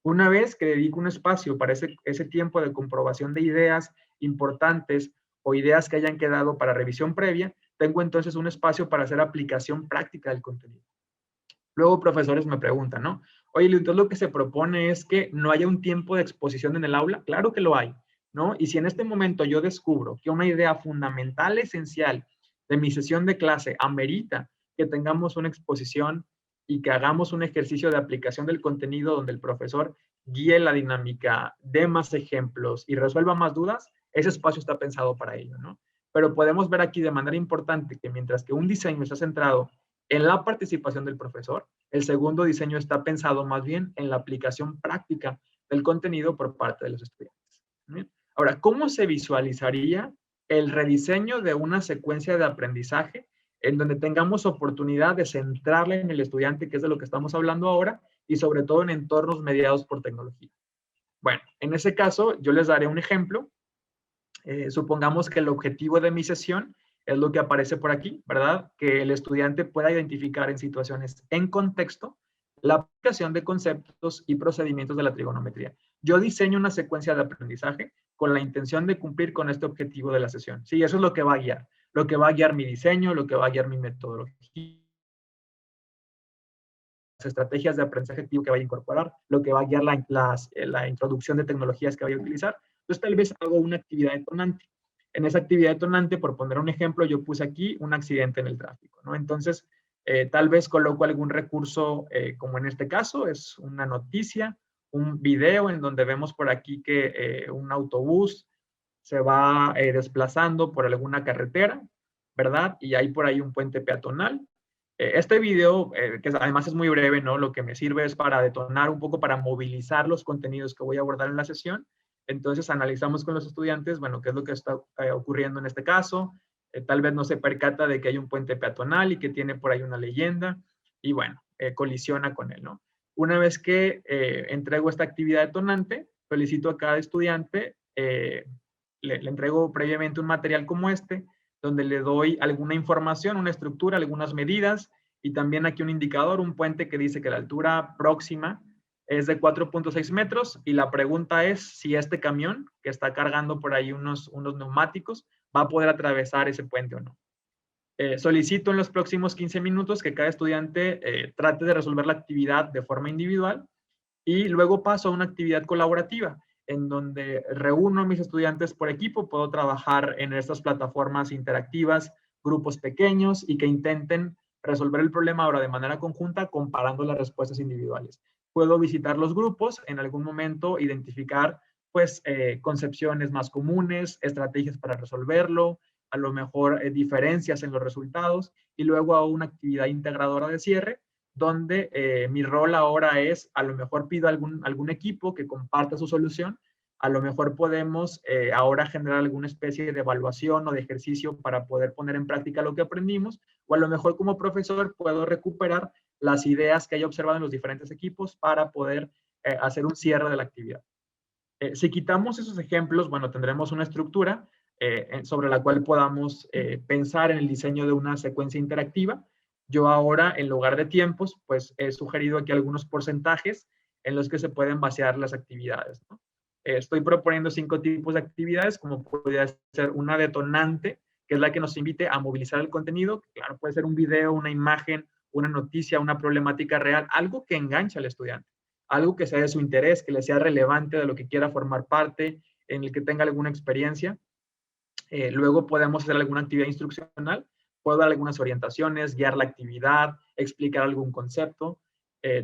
Una vez que dedico un espacio para ese tiempo de comprobación de ideas importantes o ideas que hayan quedado para revisión previa, tengo entonces un espacio para hacer aplicación práctica del contenido. Luego profesores me preguntan, ¿no? Oye, entonces lo que se propone es que no haya un tiempo de exposición en el aula. Claro que lo hay, ¿no? Y si en este momento yo descubro que una idea fundamental, esencial de mi sesión de clase amerita que tengamos una exposición y que hagamos un ejercicio de aplicación del contenido donde el profesor guíe la dinámica, dé más ejemplos y resuelva más dudas, ese espacio está pensado para ello, ¿no? Pero podemos ver aquí de manera importante que mientras que un diseño está centrado en la participación del profesor, el segundo diseño está pensado más bien en la aplicación práctica del contenido por parte de los estudiantes. ¿Bien? Ahora, ¿cómo se visualizaría el rediseño de una secuencia de aprendizaje en donde tengamos oportunidad de centrarla en el estudiante, que es de lo que estamos hablando ahora, y sobre todo en entornos mediados por tecnología? Bueno, en ese caso, yo les daré un ejemplo. Supongamos que el objetivo de mi sesión es lo que aparece por aquí, ¿verdad? Que el estudiante pueda identificar en situaciones en contexto la aplicación de conceptos y procedimientos de la trigonometría. Yo diseño una secuencia de aprendizaje con la intención de cumplir con este objetivo de la sesión. Sí, eso es lo que va a guiar. Lo que va a guiar mi diseño, lo que va a guiar mi metodología, las estrategias de aprendizaje activo que vaya a incorporar, lo que va a guiar la introducción de tecnologías que vaya a utilizar. Entonces, tal vez hago una actividad detonante. En esa actividad detonante, por poner un ejemplo, yo puse aquí un accidente en el tráfico, ¿no? Entonces, tal vez coloco algún recurso, como en este caso, es una noticia, un video en donde vemos por aquí que un autobús se va desplazando por alguna carretera, ¿verdad? Y hay por ahí un puente peatonal. Este video, que además es muy breve, ¿no? Lo que me sirve es para detonar un poco, para movilizar los contenidos que voy a abordar en la sesión. Entonces analizamos con los estudiantes, bueno, qué es lo que está ocurriendo en este caso. Tal vez no se percata de que hay un puente peatonal y que tiene por ahí una leyenda. Y bueno, colisiona con él, ¿no? Una vez que entrego esta actividad detonante, felicito a cada estudiante, le entrego previamente un material como este, donde le doy alguna información, una estructura, algunas medidas, y también aquí un indicador, un puente que dice que la altura próxima es de 4.6 metros y la pregunta es si este camión que está cargando por ahí unos neumáticos va a poder atravesar ese puente o no. Solicito en los próximos 15 minutos que cada estudiante trate de resolver la actividad de forma individual y luego paso a una actividad colaborativa en donde reúno a mis estudiantes por equipo, puedo trabajar en estas plataformas interactivas, grupos pequeños y que intenten resolver el problema ahora de manera conjunta comparando las respuestas individuales. Puedo visitar los grupos, en algún momento identificar pues concepciones más comunes, estrategias para resolverlo, a lo mejor diferencias en los resultados y luego hago una actividad integradora de cierre donde mi rol ahora es, a lo mejor pido algún equipo que comparta su solución, a lo mejor podemos ahora generar alguna especie de evaluación o de ejercicio para poder poner en práctica lo que aprendimos, o a lo mejor como profesor puedo recuperar las ideas que haya observado en los diferentes equipos para poder hacer un cierre de la actividad. Si quitamos esos ejemplos, bueno, tendremos una estructura sobre la cual podamos pensar en el diseño de una secuencia interactiva. Yo ahora, en lugar de tiempos, pues he sugerido aquí algunos porcentajes en los que se pueden basear las actividades, ¿no? Estoy proponiendo 5 tipos de actividades, como podría ser una detonante, que es la que nos invite a movilizar el contenido. Claro, puede ser un video, una imagen, una noticia, una problemática real, algo que enganche al estudiante, algo que sea de su interés, que le sea relevante, de lo que quiera formar parte, en el que tenga alguna experiencia. Luego podemos hacer alguna actividad instruccional, puedo dar algunas orientaciones, guiar la actividad, explicar algún concepto.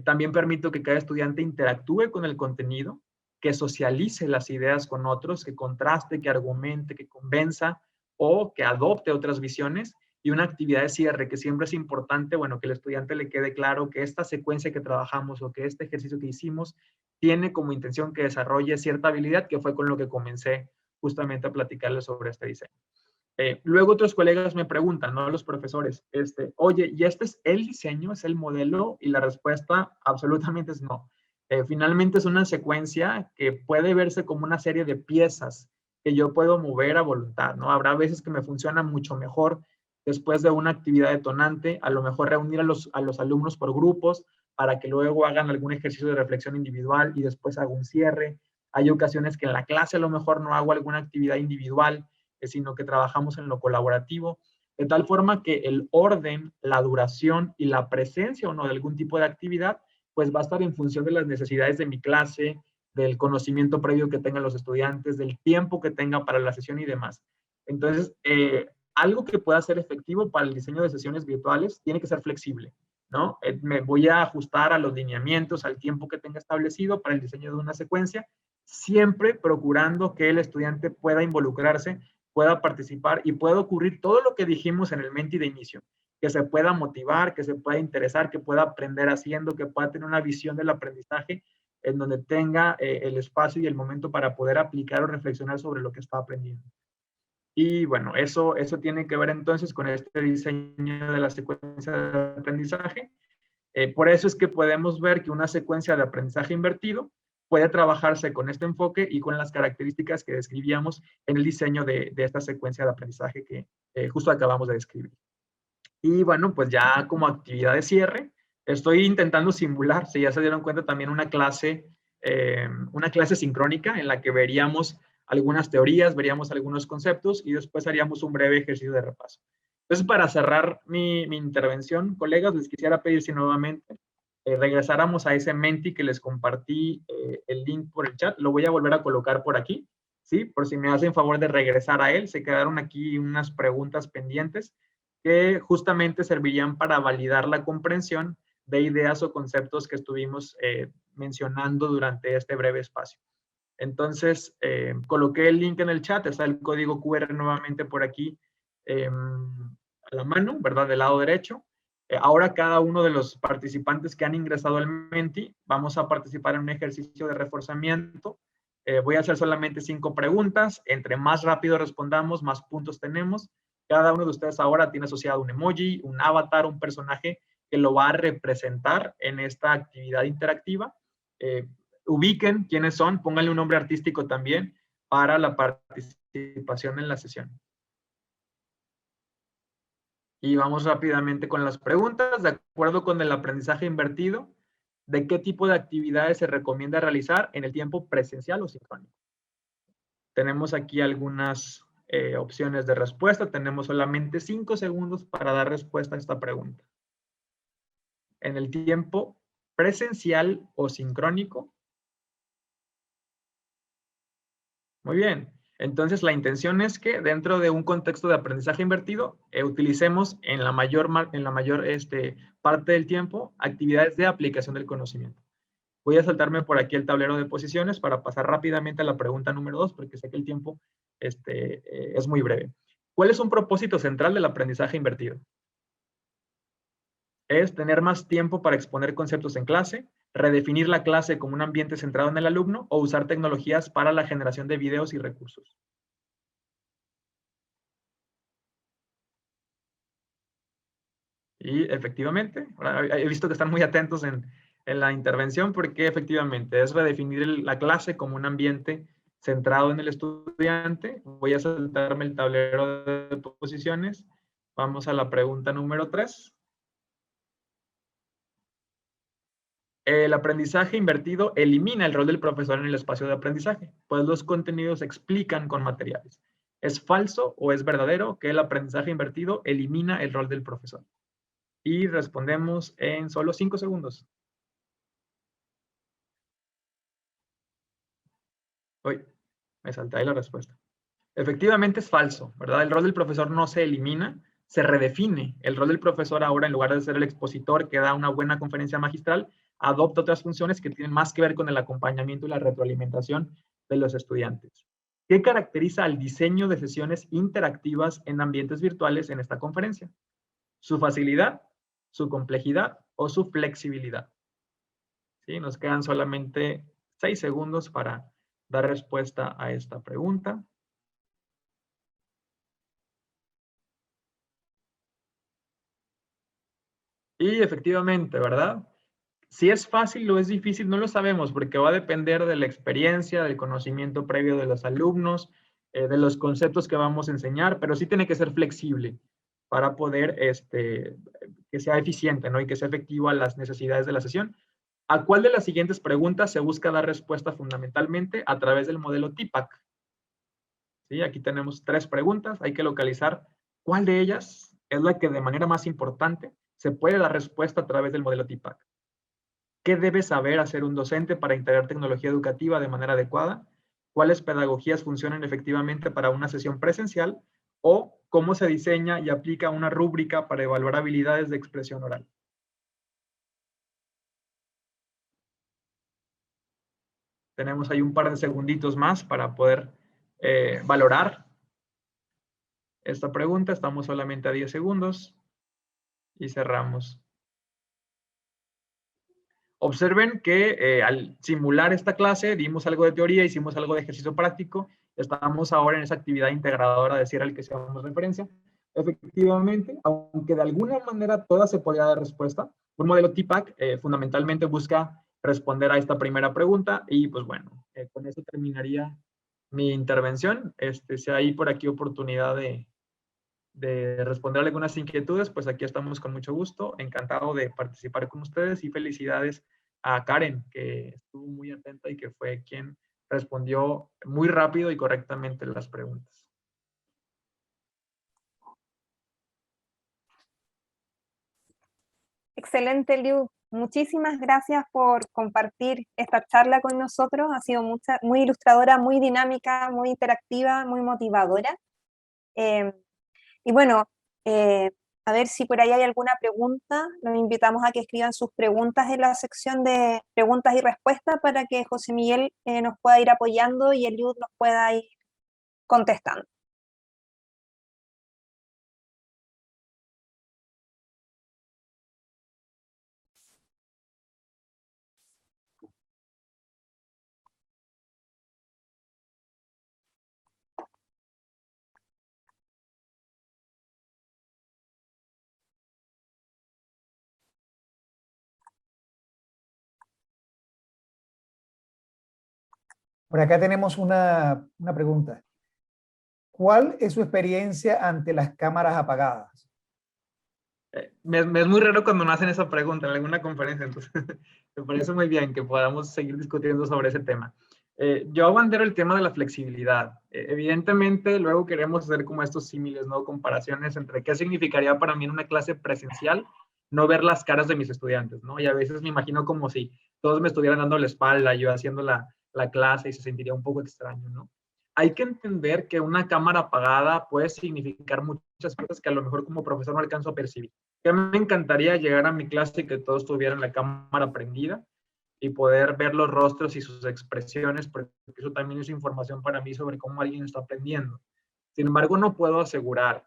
También permito que cada estudiante interactúe con el contenido, que socialice las ideas con otros, que contraste, que argumente, que convenza o que adopte otras visiones. Y una actividad de cierre, que siempre es importante, bueno, que el estudiante le quede claro que esta secuencia que trabajamos o que este ejercicio que hicimos tiene como intención que desarrolle cierta habilidad, que fue con lo que comencé justamente a platicarles sobre este diseño. Luego otros colegas me preguntan, ¿no? Los profesores, oye, ¿y este es el diseño, es el modelo? Y la respuesta absolutamente es no. Finalmente es una secuencia que puede verse como una serie de piezas que yo puedo mover a voluntad, ¿no? Habrá veces que me funciona mucho mejor después de una actividad detonante, a lo mejor reunir a los alumnos por grupos para que luego hagan algún ejercicio de reflexión individual y después hago un cierre. Hay ocasiones que en la clase a lo mejor no hago alguna actividad individual, sino que trabajamos en lo colaborativo, de tal forma que el orden, la duración y la presencia o no de algún tipo de actividad, pues va a estar en función de las necesidades de mi clase, del conocimiento previo que tengan los estudiantes, del tiempo que tenga para la sesión y demás. Entonces, algo que pueda ser efectivo para el diseño de sesiones virtuales tiene que ser flexible, ¿no? Me voy a ajustar a los lineamientos, al tiempo que tenga establecido para el diseño de una secuencia, siempre procurando que el estudiante pueda involucrarse, pueda participar y pueda ocurrir todo lo que dijimos en el Menti de inicio, que se pueda motivar, que se pueda interesar, que pueda aprender haciendo, que pueda tener una visión del aprendizaje en donde tenga el espacio y el momento para poder aplicar o reflexionar sobre lo que está aprendiendo. Y bueno, eso tiene que ver entonces con este diseño de la secuencia de aprendizaje. Por eso es que podemos ver que una secuencia de aprendizaje invertido puede trabajarse con este enfoque y con las características que describíamos en el diseño de esta secuencia de aprendizaje que justo acabamos de describir. Y bueno, pues ya como actividad de cierre, estoy intentando simular, si ya se dieron cuenta, también una clase sincrónica en la que veríamos algunas teorías, veríamos algunos conceptos y después haríamos un breve ejercicio de repaso. Entonces, para cerrar mi intervención, colegas, les quisiera pedir si nuevamente regresáramos a ese Menti que les compartí el link por el chat. Lo voy a volver a colocar por aquí, ¿sí? Por si me hacen favor de regresar a él. Se quedaron aquí unas preguntas pendientes que justamente servirían para validar la comprensión de ideas o conceptos que estuvimos mencionando durante este breve espacio. Entonces, coloqué el link en el chat, está el código QR nuevamente por aquí a la mano, ¿verdad? Del lado derecho. Ahora cada uno de los participantes que han ingresado al Menti, vamos a participar en un ejercicio de reforzamiento. Voy a hacer solamente 5 preguntas. Entre más rápido respondamos, más puntos tenemos. Cada uno de ustedes ahora tiene asociado un emoji, un avatar, un personaje que lo va a representar en esta actividad interactiva. Ubiquen quiénes son, pónganle un nombre artístico también para la participación en la sesión. Y vamos rápidamente con las preguntas. De acuerdo con el aprendizaje invertido, de qué tipo de actividades se recomienda realizar en el tiempo presencial o sincrónico. Tenemos aquí algunas opciones de respuesta. Tenemos solamente 5 segundos para dar respuesta a esta pregunta. En el tiempo presencial o sincrónico. Muy bien. Entonces, la intención es que dentro de un contexto de aprendizaje invertido, utilicemos en la mayor parte del tiempo actividades de aplicación del conocimiento. Voy a saltarme por aquí el tablero de posiciones para pasar rápidamente a la pregunta número 2, porque sé que el tiempo es muy breve. ¿Cuál es un propósito central del aprendizaje invertido? Es tener más tiempo para exponer conceptos en clase, redefinir la clase como un ambiente centrado en el alumno o usar tecnologías para la generación de videos y recursos. Y efectivamente, he visto que están muy atentos en la intervención porque efectivamente es redefinir la clase como un ambiente centrado en el estudiante. Voy a saltarme el tablero de posiciones. Vamos a la pregunta número 3. El aprendizaje invertido elimina el rol del profesor en el espacio de aprendizaje, pues los contenidos se explican con materiales. ¿Es falso o es verdadero que el aprendizaje invertido elimina el rol del profesor? Y respondemos en solo 5 segundos. Uy, me salté ahí la respuesta. Efectivamente es falso, ¿verdad? El rol del profesor no se elimina, se redefine. El rol del profesor ahora, en lugar de ser el expositor que da una buena conferencia magistral, adopta otras funciones que tienen más que ver con el acompañamiento y la retroalimentación de los estudiantes. ¿Qué caracteriza al diseño de sesiones interactivas en ambientes virtuales en esta conferencia? ¿Su facilidad, su complejidad o su flexibilidad? ¿Sí? Nos quedan solamente 6 segundos para dar respuesta a esta pregunta. Y efectivamente, ¿verdad? Si es fácil o es difícil, no lo sabemos, porque va a depender de la experiencia, del conocimiento previo de los alumnos, de los conceptos que vamos a enseñar, pero sí tiene que ser flexible para poder que sea eficiente, ¿no? Y que sea efectivo a las necesidades de la sesión. ¿A cuál de las siguientes preguntas se busca dar respuesta fundamentalmente a través del modelo TIPAC? ¿Sí? Aquí tenemos 3 preguntas, hay que localizar cuál de ellas es la que de manera más importante se puede dar respuesta a través del modelo TIPAC. ¿Qué debe saber hacer un docente para integrar tecnología educativa de manera adecuada? ¿Cuáles pedagogías funcionan efectivamente para una sesión presencial? ¿O cómo se diseña y aplica una rúbrica para evaluar habilidades de expresión oral? Tenemos ahí un par de segunditos más para poder valorar esta pregunta. Estamos solamente a 10 segundos y cerramos. Observen que al simular esta clase dimos algo de teoría, hicimos algo de ejercicio práctico, estamos ahora en esa actividad integradora de cierre al que hacemos referencia. Efectivamente, aunque de alguna manera toda se podría dar respuesta, un modelo TIPAC fundamentalmente busca responder a esta primera pregunta y pues bueno, con eso terminaría mi intervención. Si hay por aquí oportunidad de responder algunas inquietudes, pues aquí estamos con mucho gusto. Encantado de participar con ustedes y felicidades a Karen, que estuvo muy atenta y que fue quien respondió muy rápido y correctamente las preguntas. Excelente, Liu. Muchísimas gracias por compartir esta charla con nosotros. Ha sido muy ilustradora, muy dinámica, muy interactiva, muy motivadora. Y bueno, a ver si por ahí hay alguna pregunta. Los invitamos a que escriban sus preguntas en la sección de preguntas y respuestas para que José Miguel nos pueda ir apoyando y Eliud nos pueda ir contestando. Por acá tenemos una pregunta. ¿Cuál es su experiencia ante las cámaras apagadas? Me es muy raro cuando me hacen esa pregunta en alguna conferencia, entonces me parece muy bien que podamos seguir discutiendo sobre ese tema. Yo abandero el tema de la flexibilidad. Evidentemente, luego queremos hacer como estos símiles, ¿no? Comparaciones entre qué significaría para mí en una clase presencial no ver las caras de mis estudiantes, ¿no? Y a veces me imagino como si todos me estuvieran dando la espalda, yo haciendo la clase y se sentiría un poco extraño, ¿no? Hay que entender que una cámara apagada puede significar muchas cosas que a lo mejor como profesor no alcanzo a percibir. Que me encantaría llegar a mi clase y que todos tuvieran la cámara prendida y poder ver los rostros y sus expresiones, porque eso también es información para mí sobre cómo alguien está aprendiendo. Sin embargo, no puedo asegurar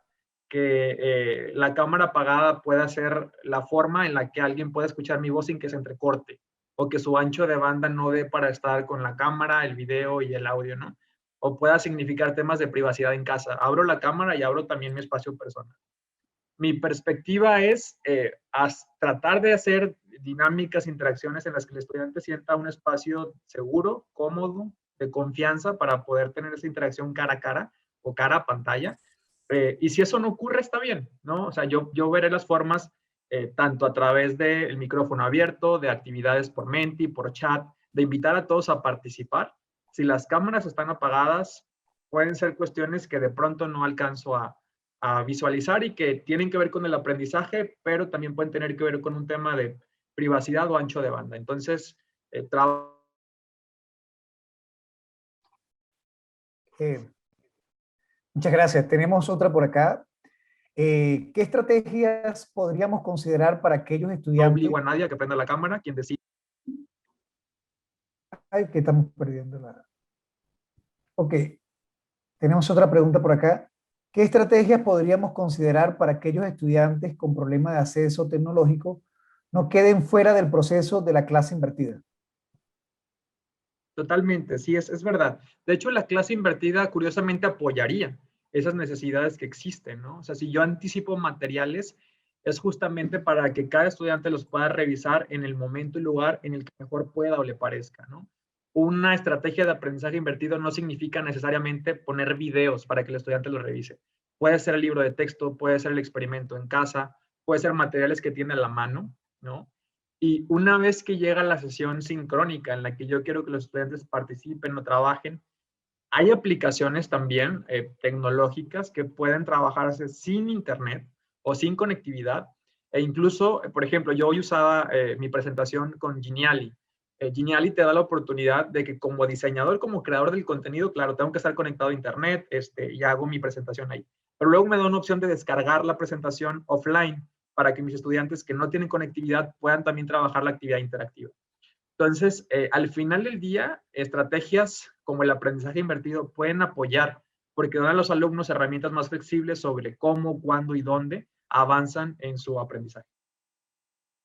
que la cámara apagada pueda ser la forma en la que alguien pueda escuchar mi voz sin que se entrecorte, o que su ancho de banda no dé para estar con la cámara, el video y el audio, ¿no? O pueda significar temas de privacidad en casa. Abro la cámara y abro también mi espacio personal. Mi perspectiva es tratar de hacer dinámicas, interacciones en las que el estudiante sienta un espacio seguro, cómodo, de confianza para poder tener esa interacción cara a cara o cara a pantalla. Y si eso no ocurre, está bien, ¿no? O sea, yo veré las formas tanto a través del micrófono abierto, de actividades por Menti, por chat, de invitar a todos a participar. Si las cámaras están apagadas, pueden ser cuestiones que de pronto no alcanzo a visualizar y que tienen que ver con el aprendizaje, pero también pueden tener que ver con un tema de privacidad o ancho de banda. Entonces, muchas gracias. Tenemos otra por acá. ¿Qué estrategias podríamos considerar para aquellos no estudiantes? obligo a nadie a que prenda la cámara, quien decide. Ay, que estamos perdiendo la... Ok, tenemos otra pregunta por acá. ¿Qué estrategias podríamos considerar para aquellos estudiantes con problemas de acceso tecnológico no queden fuera del proceso de la clase invertida? Totalmente, sí, es verdad. De hecho, la clase invertida curiosamente apoyaría esas necesidades que existen, ¿no? O sea, si yo anticipo materiales, es justamente para que cada estudiante los pueda revisar en el momento y lugar en el que mejor pueda o le parezca, ¿no? Una estrategia de aprendizaje invertido no significa necesariamente poner videos para que el estudiante los revise. Puede ser el libro de texto, puede ser el experimento en casa, puede ser materiales que tiene a la mano, ¿no? Y una vez que llega la sesión sincrónica en la que yo quiero que los estudiantes participen o trabajen, hay aplicaciones también tecnológicas que pueden trabajarse sin internet o sin conectividad. E incluso, por ejemplo, yo hoy usaba mi presentación con Geniali. Geniali te da la oportunidad de que como diseñador, como creador del contenido, claro, tengo que estar conectado a internet y hago mi presentación ahí. Pero luego me da una opción de descargar la presentación offline para que mis estudiantes que no tienen conectividad puedan también trabajar la actividad interactiva. Entonces, al final del día, estrategias como el aprendizaje invertido pueden apoyar porque dan a los alumnos herramientas más flexibles sobre cómo, cuándo y dónde avanzan en su aprendizaje.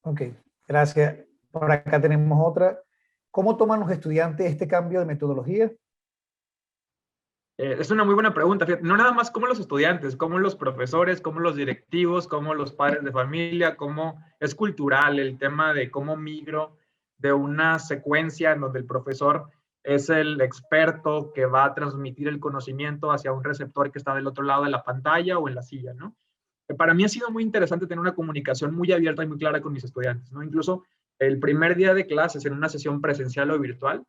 Ok, gracias. Por acá tenemos otra. ¿Cómo toman los estudiantes este cambio de metodología? Es una muy buena pregunta. Fíjate, no nada más como los estudiantes, como los profesores, como los directivos, como los padres de familia, como es cultural el tema de cómo migro de una secuencia en donde el profesor es el experto que va a transmitir el conocimiento hacia un receptor que está del otro lado de la pantalla o en la silla, ¿no? Para mí ha sido muy interesante tener una comunicación muy abierta y muy clara con mis estudiantes, ¿no? Incluso el primer día de clases en una sesión presencial o virtual,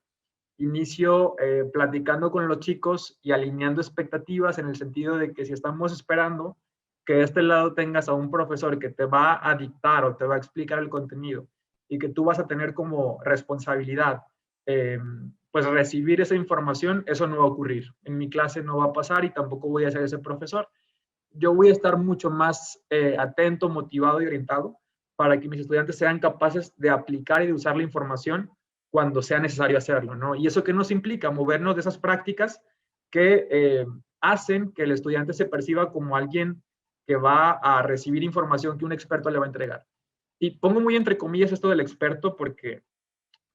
inicio platicando con los chicos y alineando expectativas en el sentido de que si estamos esperando que de este lado tengas a un profesor que te va a dictar o te va a explicar el contenido y que tú vas a tener como responsabilidad pues recibir esa información, eso no va a ocurrir. En mi clase no va a pasar y tampoco voy a ser ese profesor. Yo voy a estar mucho más atento, motivado y orientado para que mis estudiantes sean capaces de aplicar y de usar la información cuando sea necesario hacerlo, ¿no? Y eso que nos implica movernos de esas prácticas que hacen que el estudiante se perciba como alguien que va a recibir información que un experto le va a entregar. Y pongo muy entre comillas esto del experto porque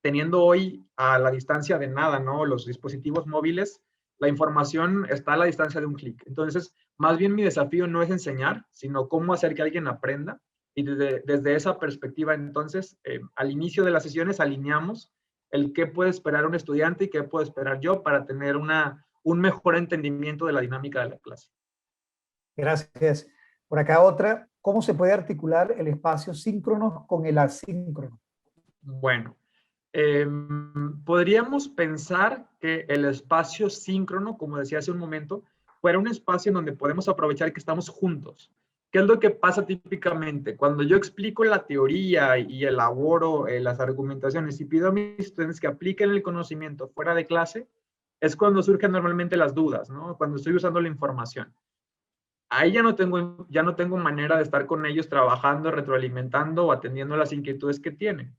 teniendo hoy a la distancia de nada, ¿no? Los dispositivos móviles, la información está a la distancia de un clic. Entonces, más bien mi desafío no es enseñar, sino cómo hacer que alguien aprenda. Y desde esa perspectiva, entonces, al inicio de las sesiones alineamos el qué puede esperar un estudiante y qué puedo esperar yo para tener un mejor entendimiento de la dinámica de la clase. Gracias. Por acá otra. ¿cómo se puede articular el espacio síncrono con el asíncrono? Bueno, podríamos pensar que el espacio síncrono, como decía hace un momento, fuera un espacio en donde podemos aprovechar que estamos juntos. ¿Qué es lo que pasa típicamente? Cuando yo explico la teoría y elaboro las argumentaciones y pido a mis estudiantes que apliquen el conocimiento fuera de clase, es cuando surgen normalmente las dudas, ¿no? Cuando estoy usando la información. Ahí ya no tengo manera de estar con ellos trabajando, retroalimentando o atendiendo las inquietudes que tienen.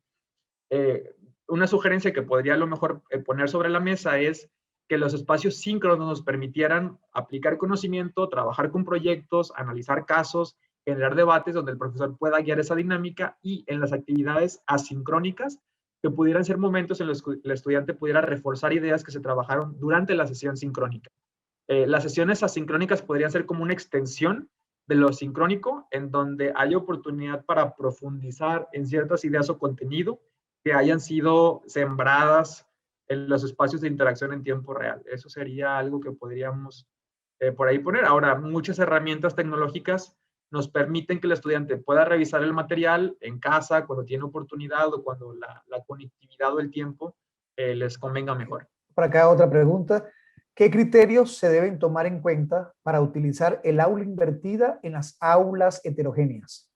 Una sugerencia que podría a lo mejor poner sobre la mesa es que los espacios síncronos nos permitieran aplicar conocimiento, trabajar con proyectos, analizar casos, generar debates donde el profesor pueda guiar esa dinámica, y en las actividades asincrónicas, que pudieran ser momentos en los que el estudiante pudiera reforzar ideas que se trabajaron durante la sesión sincrónica. Las sesiones asincrónicas podrían ser como una extensión de lo sincrónico, en donde hay oportunidad para profundizar en ciertas ideas o contenido que hayan sido sembradas en los espacios de interacción en tiempo real. Eso sería algo que podríamos por ahí poner. Ahora, muchas herramientas tecnológicas nos permiten que el estudiante pueda revisar el material en casa cuando tiene oportunidad o cuando la conectividad o el tiempo les convenga mejor. Por acá otra pregunta. ¿Qué criterios se deben tomar en cuenta para utilizar el aula invertida en las aulas heterogéneas?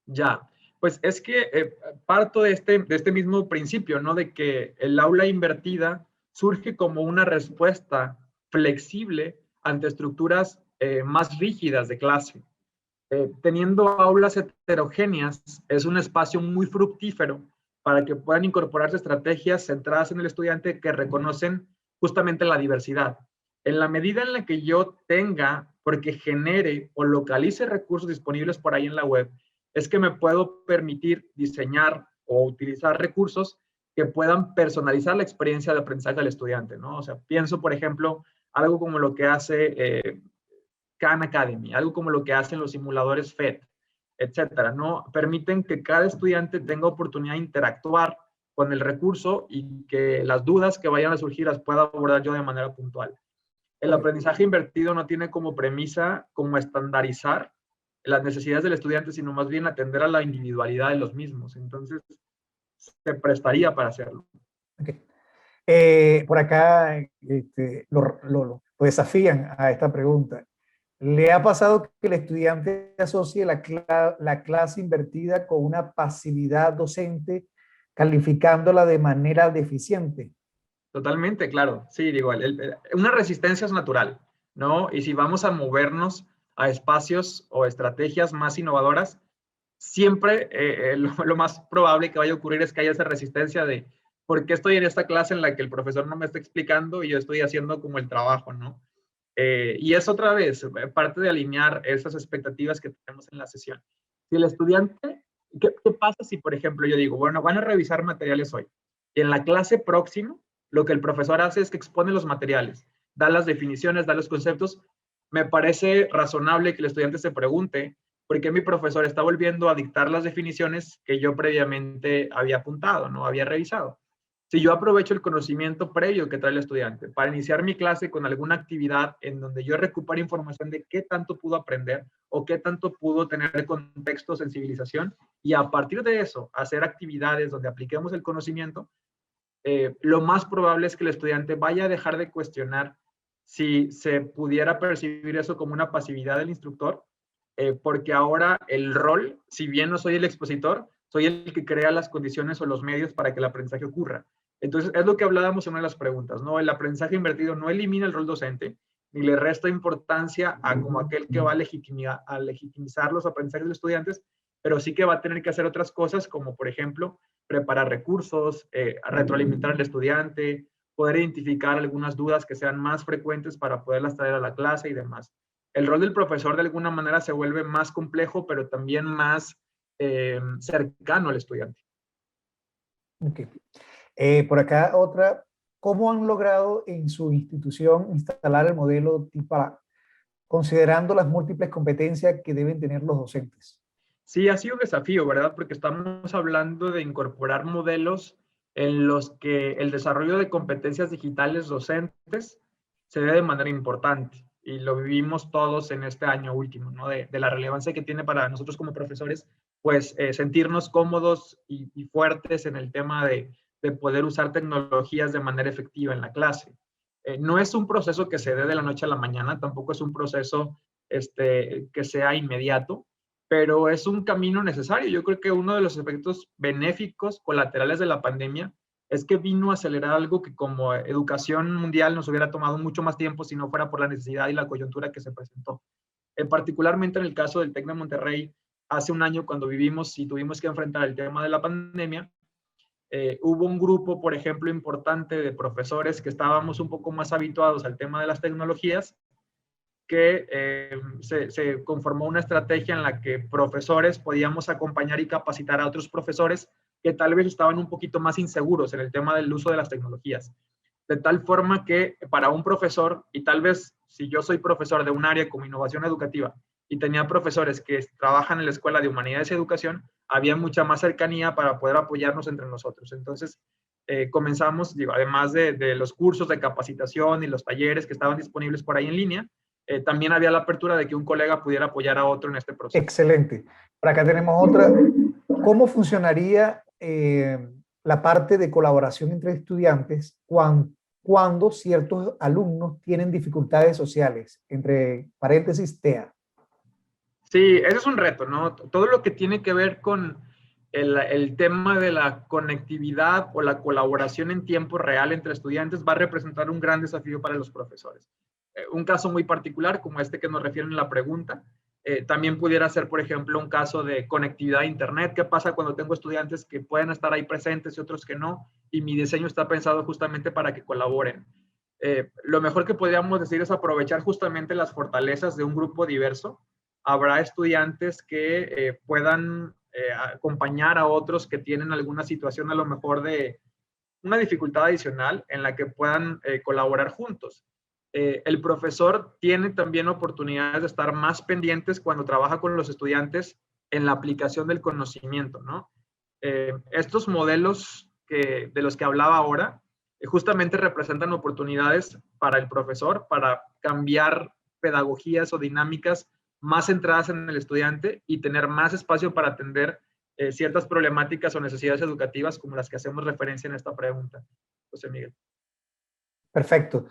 Ya, pues es que parto de este mismo principio, ¿no? De que el aula invertida surge como una respuesta flexible ante estructuras más rígidas de clase. Teniendo aulas heterogéneas, es un espacio muy fructífero para que puedan incorporarse estrategias centradas en el estudiante que reconocen justamente la diversidad. En la medida en la que yo tenga, porque genere o localice recursos disponibles por ahí en la web, es que me puedo permitir diseñar o utilizar recursos que puedan personalizar la experiencia de aprendizaje del estudiante, ¿no? O sea, pienso, por ejemplo, algo como lo que hace Khan Academy, algo como lo que hacen los simuladores FED, etcétera, ¿no? Permiten que cada estudiante tenga oportunidad de interactuar con el recurso y que las dudas que vayan a surgir las pueda abordar yo de manera puntual. El aprendizaje invertido no tiene como premisa como estandarizar las necesidades del estudiante, sino más bien atender a la individualidad de los mismos. Entonces, se prestaría para hacerlo. Okay. Por acá lo desafían a esta pregunta. ¿Le ha pasado que el estudiante asocie la clase invertida con una pasividad docente, calificándola de manera deficiente? Totalmente, claro. Sí, digo, una resistencia es natural, ¿no? Y si vamos a movernos a espacios o estrategias más innovadoras, siempre lo más probable que vaya a ocurrir es que haya esa resistencia de por qué estoy en esta clase en la que el profesor no me está explicando y yo estoy haciendo como el trabajo, ¿no? Y es otra vez parte de alinear esas expectativas que tenemos en la sesión. Si el estudiante, ¿qué pasa si, por ejemplo, yo digo, bueno, van a revisar materiales hoy? Y en la clase próxima, lo que el profesor hace es que expone los materiales, da las definiciones, da los conceptos. Me parece razonable que el estudiante se pregunte por qué mi profesor está volviendo a dictar las definiciones que yo previamente había apuntado, no había revisado. Si yo aprovecho el conocimiento previo que trae el estudiante para iniciar mi clase con alguna actividad en donde yo recupero información de qué tanto pudo aprender o qué tanto pudo tener contexto, sensibilización, y a partir de eso hacer actividades donde apliquemos el conocimiento, lo más probable es que el estudiante vaya a dejar de cuestionar si se pudiera percibir eso como una pasividad del instructor, porque ahora el rol, si bien no soy el expositor, soy el que crea las condiciones o los medios para que el aprendizaje ocurra. Entonces, es lo que hablábamos en una de las preguntas, ¿no? El aprendizaje invertido no elimina el rol docente, ni le resta importancia a como aquel que va a legitimizar los aprendizajes de los estudiantes, pero sí que va a tener que hacer otras cosas, como por ejemplo, preparar recursos, retroalimentar al estudiante, poder identificar algunas dudas que sean más frecuentes para poderlas traer a la clase y demás. El rol del profesor de alguna manera se vuelve más complejo, pero también más cercano al estudiante. Okay. Por acá otra, ¿cómo han logrado en su institución instalar el modelo TIPA, considerando las múltiples competencias que deben tener los docentes? Sí, ha sido un desafío, ¿verdad? Porque estamos hablando de incorporar modelos en los que el desarrollo de competencias digitales docentes se ve de manera importante. y lo vivimos todos en este año último, ¿no? De la relevancia que tiene para nosotros como profesores, pues sentirnos cómodos y fuertes en el tema de poder usar tecnologías de manera efectiva en la clase. No es un proceso que se dé de la noche a la mañana, tampoco es un proceso que sea inmediato, pero es un camino necesario. Yo creo que uno de los efectos benéficos colaterales de la pandemia es que vino a acelerar algo que como educación mundial nos hubiera tomado mucho más tiempo si no fuera por la necesidad y la coyuntura que se presentó. Particularmente en el caso del TEC de Monterrey, hace un año cuando vivimos y tuvimos que enfrentar el tema de la pandemia, hubo un grupo, por ejemplo, importante de profesores que estábamos un poco más habituados al tema de las tecnologías, que se conformó una estrategia en la que profesores podíamos acompañar y capacitar a otros profesores que tal vez estaban un poquito más inseguros en el tema del uso de las tecnologías. De tal forma que para un profesor, y tal vez si yo soy profesor de un área como innovación educativa y tenía profesores que trabajan en la Escuela de Humanidades y Educación, había mucha más cercanía para poder apoyarnos entre nosotros. Entonces, comenzamos, digo, además de los cursos de capacitación y los talleres que estaban disponibles por ahí en línea, también había la apertura de que un colega pudiera apoyar a otro en este proceso. Excelente. Por acá tenemos otra. ¿Cómo funcionaría la parte de colaboración entre estudiantes cuando ciertos alumnos tienen dificultades sociales? Entre paréntesis, TEA. Sí, ese es un reto, ¿no? Todo lo que tiene que ver con el tema de la conectividad o la colaboración en tiempo real entre estudiantes va a representar un gran desafío para los profesores. Un caso muy particular, como este que nos refieren en la pregunta, también pudiera ser, por ejemplo, un caso de conectividad a Internet. ¿Qué pasa cuando tengo estudiantes que pueden estar ahí presentes y otros que no? Y mi diseño está pensado justamente para que colaboren. Lo mejor que podríamos decir es aprovechar justamente las fortalezas de un grupo diverso. Habrá estudiantes que puedan acompañar a otros que tienen alguna situación a lo mejor de una dificultad adicional en la que puedan colaborar juntos. El profesor tiene también oportunidades de estar más pendientes cuando trabaja con los estudiantes en la aplicación del conocimiento, ¿no? Estos modelos de los que hablaba ahora justamente representan oportunidades para el profesor para cambiar pedagogías o dinámicas más centradas en el estudiante y tener más espacio para atender ciertas problemáticas o necesidades educativas como las que hacemos referencia en esta pregunta, José Miguel. Perfecto.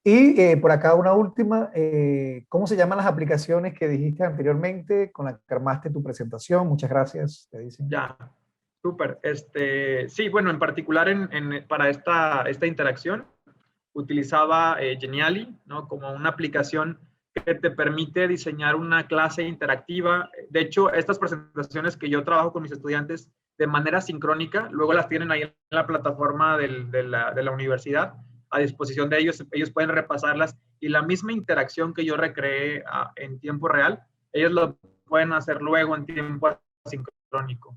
Y por acá una última, ¿cómo se llaman las aplicaciones que dijiste anteriormente con las que armaste tu presentación? Muchas gracias, te dicen. Ya, súper. Sí, bueno, en particular para esta interacción utilizaba Genially, ¿no? Como una aplicación que te permite diseñar una clase interactiva. De hecho, estas presentaciones que yo trabajo con mis estudiantes de manera sincrónica, luego las tienen ahí en la plataforma de la universidad a disposición de ellos. Ellos pueden repasarlas y la misma interacción que yo recreé en tiempo real, ellos lo pueden hacer luego en tiempo asincrónico.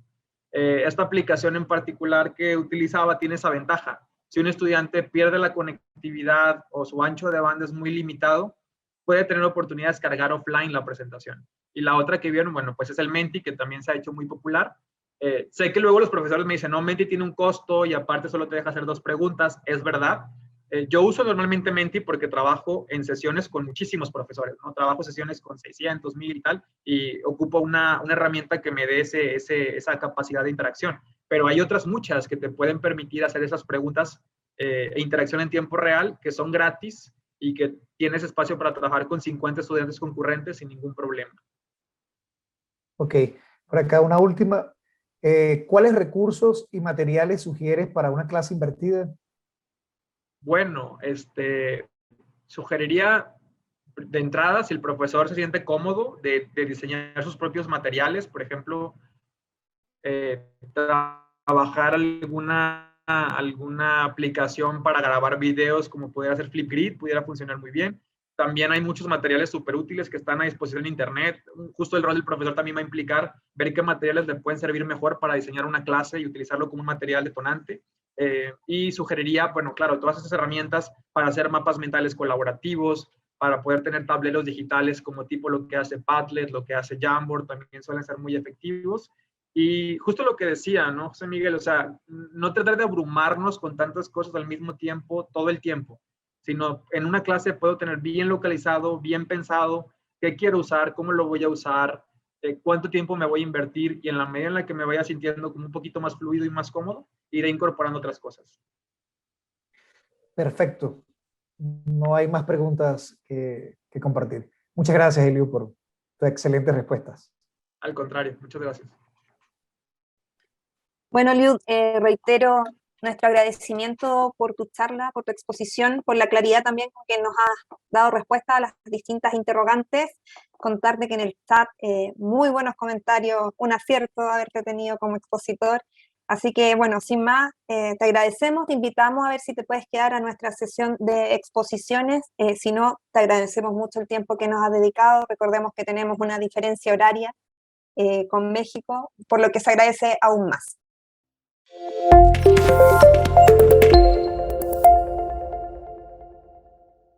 Esta aplicación en particular que utilizaba tiene esa ventaja. Si un estudiante pierde la conectividad o su ancho de banda es muy limitado, puede tener oportunidad de descargar offline la presentación. Y la otra que vieron, bueno, pues es el Menti, que también se ha hecho muy popular. Sé que luego los profesores me dicen, no, Menti tiene un costo y aparte solo te deja hacer 2 preguntas. Es verdad. Yo uso normalmente Menti porque trabajo en sesiones con muchísimos profesores, ¿no? Trabajo sesiones con 600, 1000 y tal, y ocupo una herramienta que me dé esa capacidad de interacción. Pero hay otras muchas que te pueden permitir hacer esas preguntas e interacción en tiempo real, que son gratis y que tienes espacio para trabajar con 50 estudiantes concurrentes sin ningún problema. Ok, por acá una última. ¿Cuáles recursos y materiales sugieres para una clase invertida? Bueno, sugeriría de entrada, si el profesor se siente cómodo de diseñar sus propios materiales, por ejemplo, trabajar alguna aplicación para grabar videos como pudiera ser Flipgrid, pudiera funcionar muy bien. También hay muchos materiales súper útiles que están a disposición en Internet. Justo el rol del profesor también va a implicar ver qué materiales le pueden servir mejor para diseñar una clase y utilizarlo como un material detonante. Y sugeriría, bueno, claro, todas esas herramientas para hacer mapas mentales colaborativos, para poder tener tableros digitales como tipo lo que hace Padlet, lo que hace Jamboard, también suelen ser muy efectivos. Y justo lo que decía, ¿no, José Miguel? O sea, no tratar de abrumarnos con tantas cosas al mismo tiempo, todo el tiempo, sino en una clase puedo tener bien localizado, bien pensado, qué quiero usar, cómo lo voy a usar, cuánto tiempo me voy a invertir, y en la medida en la que me vaya sintiendo como un poquito más fluido y más cómodo, iré incorporando otras cosas. Perfecto. No hay más preguntas que compartir. Muchas gracias, Elio, por tus excelentes respuestas. Al contrario, muchas gracias. Bueno, Liud, reitero nuestro agradecimiento por tu charla, por tu exposición, por la claridad también con que nos has dado respuesta a las distintas interrogantes. Contarte que en el chat muy buenos comentarios, un acierto haberte tenido como expositor. Así que, bueno, sin más, te agradecemos, te invitamos a ver si te puedes quedar a nuestra sesión de exposiciones. Si no, te agradecemos mucho el tiempo que nos has dedicado. Recordemos que tenemos una diferencia horaria con México, por lo que se agradece aún más.